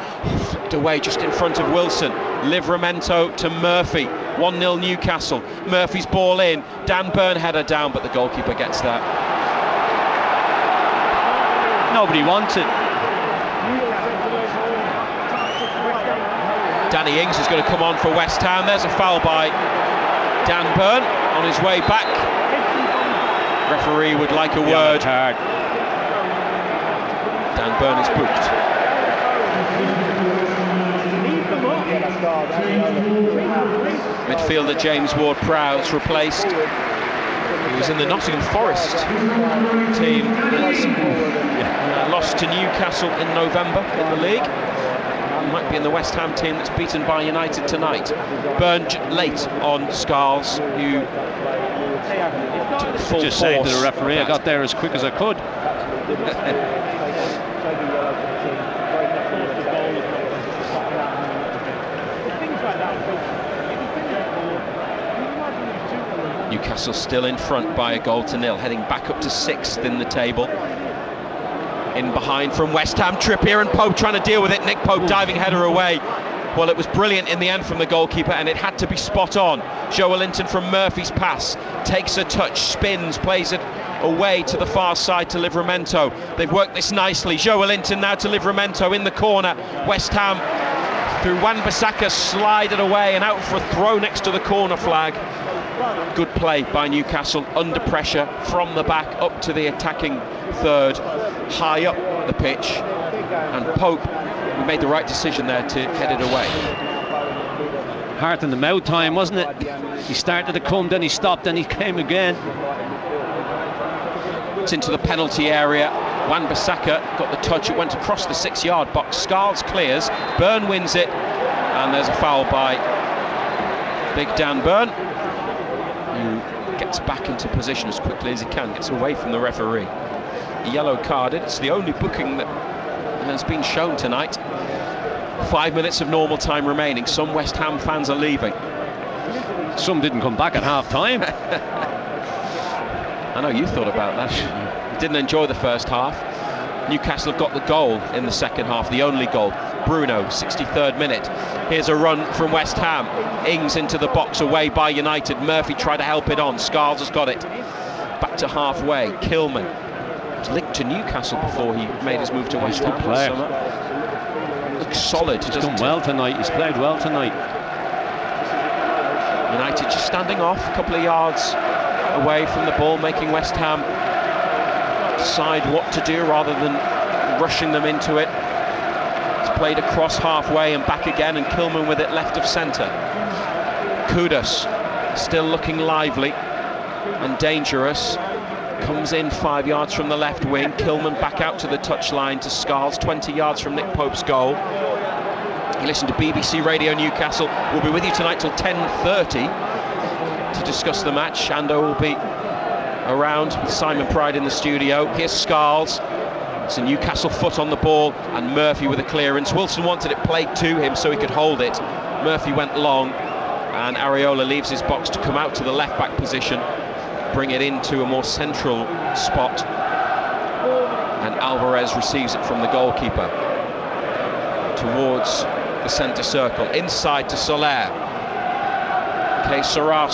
flicked away just in front of Wilson. Livramento to Murphy, 1-0 Newcastle. Murphy's ball in, Dan Burn header down, but the goalkeeper gets that. Nobody wants it. Danny Ings is going to come on for West Ham. There's a foul by Dan Burn on his way back. Referee would like a word. Hard. Dan Burn is booked. Midfielder James Ward-Prowse replaced. He was in the Nottingham Forest team that lost to Newcastle in November in the league. He might be in the West Ham team that's beaten by United tonight. Burn late on Scarles, who took the full Just saying to force the referee, I got there as quick as I could. Newcastle still in front by a 1-0, heading back up to 6th in the table. In behind from West Ham, Trippier and Pope trying to deal with it. Nick Pope diving header away. Well, it was brilliant in the end from the goalkeeper, and it had to be spot on. Joe Linton from Murphy's pass takes a touch, spins, plays it away to the far side to Livramento. They've worked this nicely. Joe Linton now to Livramento in the corner. West Ham through Wan-Bissaka, slide it away and out for a throw next to the corner flag. Good play by Newcastle, under pressure from the back up to the attacking third, high up the pitch, and Pope, who made the right decision there to head it away. Heart in the mouth time, wasn't it? He started to come, then he stopped, then he came again. It's into the penalty area. Wan-Bissaka got the touch, it went across the 6-yard box. Scarles clears, Burn wins it, and there's a foul by Big Dan Burn, who gets back into position as quickly as he can, gets away from the referee. Yellow carded. It's the only booking that has been shown tonight. 5 minutes of normal time remaining. Some West Ham fans are leaving. Some didn't come back at half time. I know you thought about that. You didn't enjoy the first half. Newcastle got the goal in the second half, the only goal. Bruno, 63rd minute. Here's a run from West Ham. Ings into the box, away by United. Murphy tried to help it on. Scarles has got it. Back to halfway. Kilman was linked to Newcastle before he made his move to West Ham. Looks solid. He's done well tonight. He's played well tonight. United just standing off a couple of yards away from the ball, making West Ham decide what to do rather than rushing them into it. It's played across halfway and back again, and Kilman with it left of centre. Kudus still looking lively and dangerous. Comes in 5 yards from the left wing. Kilman back out to the touchline to Scarles, 20 yards from Nick Pope's goal. You listen to BBC Radio Newcastle. We'll be with you tonight till 10:30 to discuss the match. Shando will be around with Simon Pride in the studio. Here's Scarles. It's a Newcastle foot on the ball, and Murphy with a clearance. Wilson wanted it played to him so he could hold it. Murphy went long, and Areola leaves his box to come out to the left back position, bring it into a more central spot, and Alvarez receives it from the goalkeeper towards the centre circle, inside to Soler. Okay, Sarah,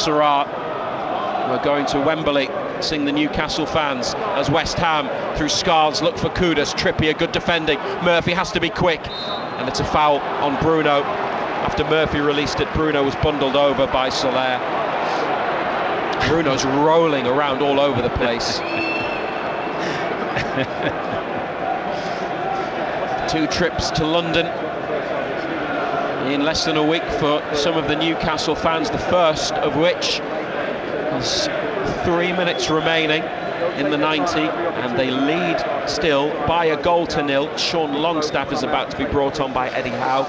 we're going to Wembley, sing the Newcastle fans as West Ham through Scarles look for Kudus. Trippier, good defending. Murphy has to be quick, and it's a foul on Bruno. After Murphy released it, Bruno was bundled over by Soler. Bruno's rolling around all over the place. 2 trips to London in less than a week for some of the Newcastle fans, the first of which has 3 minutes remaining in the 90, and they lead still by a 0-0. Sean Longstaff is about to be brought on by Eddie Howe.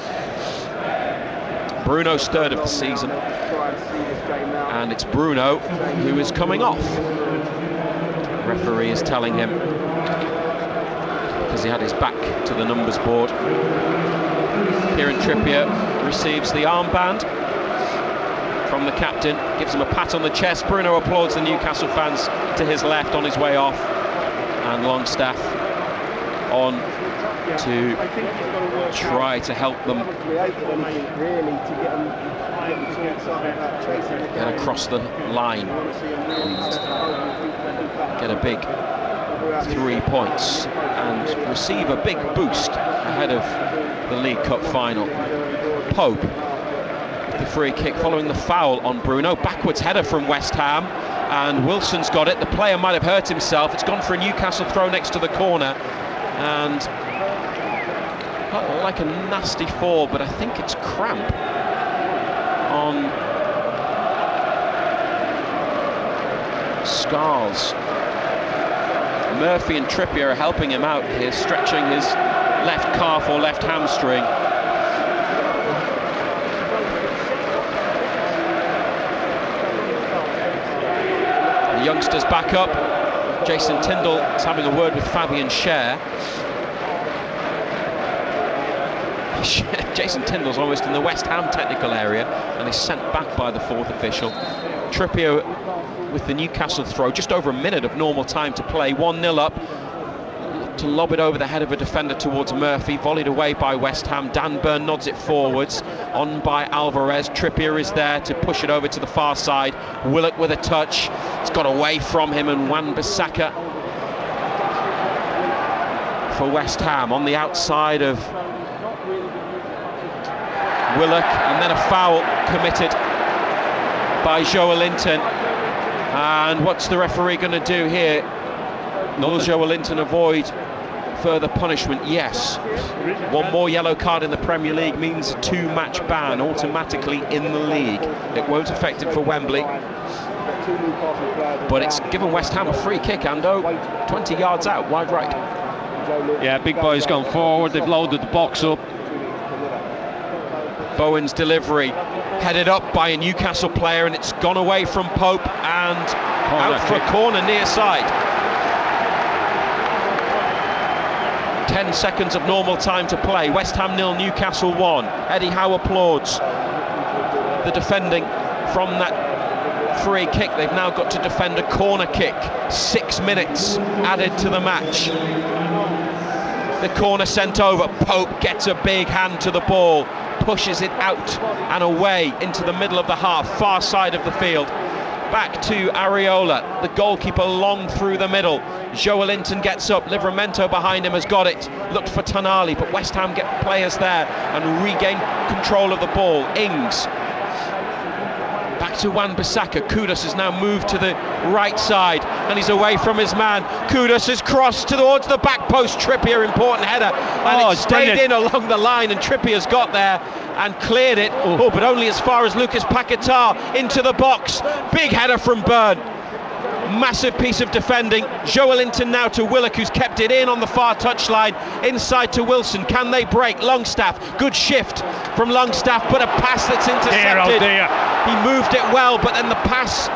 Bruno's third of the season, and it's Bruno who is coming off. The referee is telling him, because he had his back to the numbers board, Kieran Trippier receives the armband from the captain, gives him a pat on the chest. Bruno applauds the Newcastle fans to his left on his way off, and Longstaff on to try to help them get across the line, get a big 3 points and receive a big boost ahead of the League Cup final. Pope, the free kick following the foul on Bruno. Backwards header from West Ham, and Wilson's got it. The player might have hurt himself. It's gone for a Newcastle throw next to the corner, and not like a nasty fall, but I think it's cramp on Scarles. Murphy and Trippier are helping him out here, stretching his left calf or left hamstring. The youngsters back up. Jason Tindall is having a word with Fabian Schär. Jason Tindall's almost in the West Ham technical area and is sent back by the fourth official. Trippier with the Newcastle throw, just over a minute of normal time to play, 1-0 up, to lob it over the head of a defender towards Murphy, volleyed away by West Ham. Dan Burn nods it forwards, on by Alvarez. Trippier is there to push it over to the far side. Willock with a touch, it's got away from him, and Wan-Bissaka for West Ham on the outside of Willock, and then a foul committed by Joelinton. And what's the referee going to do here? Will Joelinton avoid further punishment? Yes. One more yellow card in the Premier League means a 2-match ban automatically in the league. It won't affect him for Wembley, but it's given West Ham a free kick, Ando, 20 yards out, wide right. Yeah, big boy's gone forward, they've loaded the box up. Bowen's delivery headed up by a Newcastle player, and it's gone away from Pope and out for a corner near side. 10 seconds of normal time to play. West Ham 0, Newcastle 1. Eddie Howe applauds the defending from that free kick. They've now got to defend a corner kick. 6 minutes added to the match. The corner sent over. Pope gets a big hand to the ball, pushes it out and away into the middle of the half, far side of the field. Back to Areola, the goalkeeper long through the middle. Joelinton gets up, Livramento behind him has got it. Looked for Tonali, but West Ham get players there and regain control of the ball. Ings. Back to Wan-Bissaka. Kudus has now moved to the right side and he's away from his man. Kudus is crossed towards the back post. Trippier, important header, and it stayed in along the line, and Trippier's got there and cleared it. Oh, but only as far as Lucas Paquetá into the box. Big header from Byrne. Massive piece of defending. Joelinton now to Willock, who's kept it in on the far touchline. Inside to Wilson. Can they break? Longstaff. Good shift from Longstaff, but a pass that's intercepted. He moved it well, but then the pass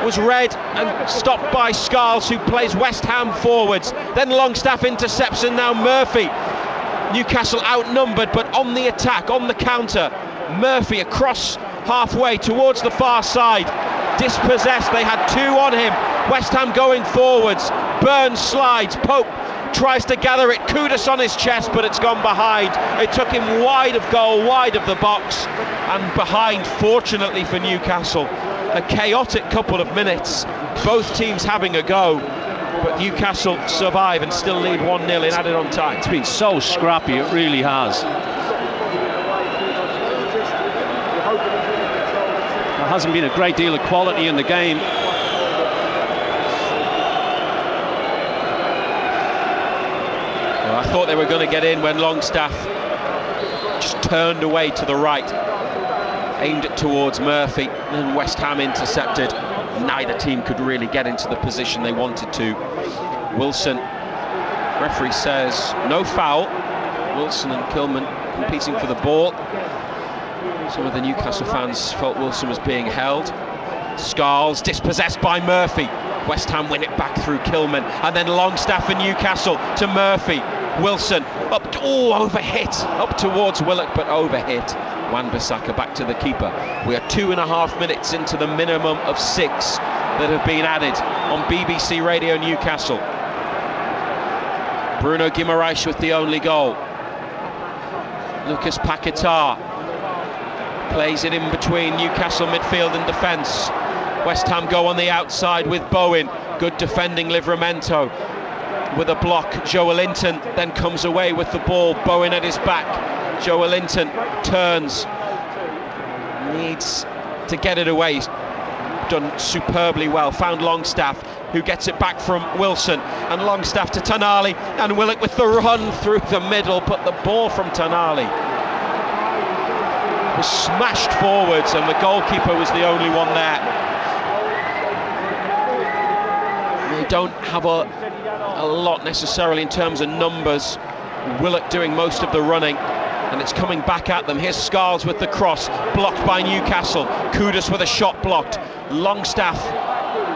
was read and stopped by Scarles, who plays West Ham forwards. Then Longstaff intercepts, and now Murphy. Newcastle outnumbered, but on the attack, on the counter. Murphy across halfway towards the far side. Dispossessed, they had 2 on him. West Ham going forwards. Burns slides. Pope tries to gather it. Kudus on his chest, but it's gone behind. It took him wide of goal, wide of the box, and behind, fortunately for Newcastle. A chaotic couple of minutes, both teams having a go, but Newcastle survive and still lead 1-0 in added on time. It's been so scrappy, it really has. There hasn't been a great deal of quality in the game. Well, I thought they were going to get in when Longstaff just turned away to the right, aimed it towards Murphy, and West Ham intercepted. Neither team could really get into the position they wanted to. Wilson, referee says no foul. Wilson and Kilman competing for the ball. Some of the Newcastle fans felt Wilson was being held. Scarles dispossessed by Murphy. West Ham win it back through Kilman, and then Longstaff for Newcastle to Murphy. Wilson up, overhit, up towards Willock, but overhit. Wan-Bissaka back to the keeper. We are 2.5 minutes into the minimum of 6 that have been added on BBC Radio Newcastle. Bruno Guimaraes with the only goal. Lucas Paquetá plays it in between Newcastle midfield and defence. West Ham go on the outside with Bowen. Good defending, Livramento with a block. Joelinton then comes away with the ball. Bowen at his back. Joelinton turns, needs to get it away. He's done superbly well. Found Longstaff, who gets it back from Wilson, and Longstaff to Tonali, and Willock with the run through the middle, but the ball from Tonali was smashed forwards, and the goalkeeper was the only one there. They don't have a lot necessarily in terms of numbers. Willock doing most of the running, and it's coming back at them. Here's Scarles with the cross, blocked by Newcastle. Kudus with a shot blocked. Longstaff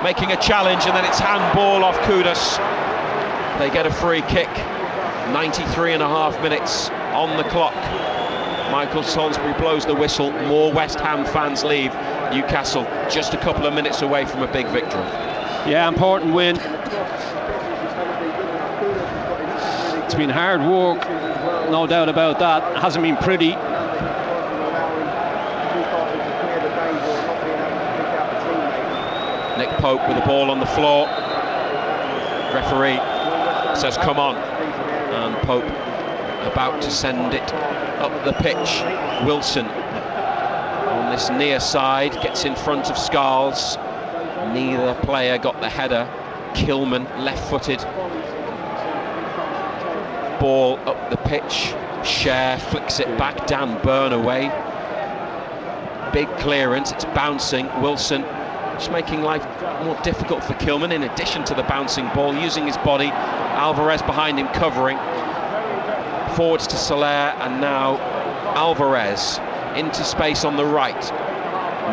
making a challenge, and then it's handball off Kudus. They get a free kick. 93.5 minutes on the clock. Michael Salisbury blows the whistle. More West Ham fans leave. Newcastle just a couple of minutes away from a big victory. Yeah, important win. It's been hard work, no doubt about that. It hasn't been pretty. Nick Pope with the ball on the floor. Referee says come on, and Pope about to send it up the pitch. Wilson on this near side gets in front of Scarles. Neither player got the header. Kilman left-footed. Ball up the pitch. Cher flicks it back. Dan Burn away. Big clearance. It's bouncing. Wilson just making life more difficult for Kilman. In addition to the bouncing ball, using his body. Alvarez behind him covering. Forwards to Soler, and now Alvarez into space on the right.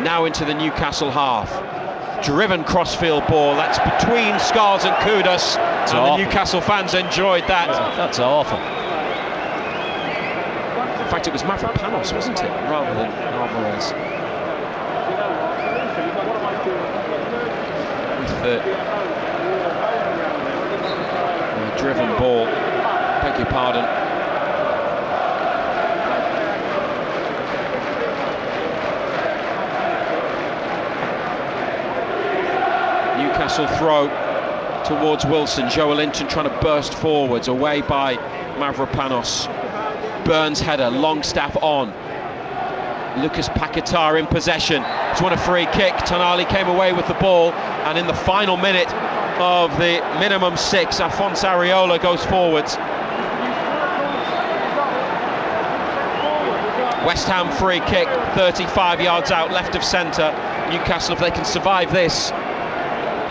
Now into the Newcastle half. Driven crossfield ball. That's between Scarles and Kudus, and awful. The Newcastle fans enjoyed that. That's awful. In fact, it was Mavropanos, wasn't it, rather than Alvarez? With the driven ball. Beg your pardon. Newcastle throw towards Wilson. Joelinton trying to burst forwards, away by Mavropanos. Burns header, Longstaff on. Lucas Paquetá in possession. He's won a free kick. Tonali came away with the ball, and in the final minute of the minimum 6, Afonso Areola goes forwards. West Ham free kick, 35 yards out, left of centre. Newcastle, if they can survive this,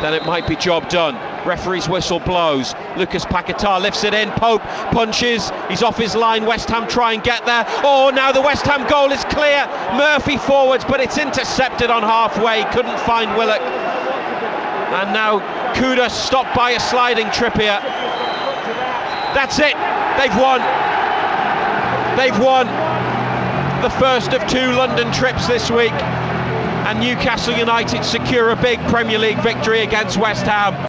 then it might be job done. Referee's whistle blows. Lucas Paquetá lifts it in. Pope punches. He's off his line. West Ham try and get there. Oh, now the West Ham goal is clear. Murphy forwards, but it's intercepted on halfway. Couldn't find Willock. And now Kudus stopped by a sliding Trippier. That's it. They've won. They've won the first of 2 London trips this week. And Newcastle United secure a big Premier League victory against West Ham.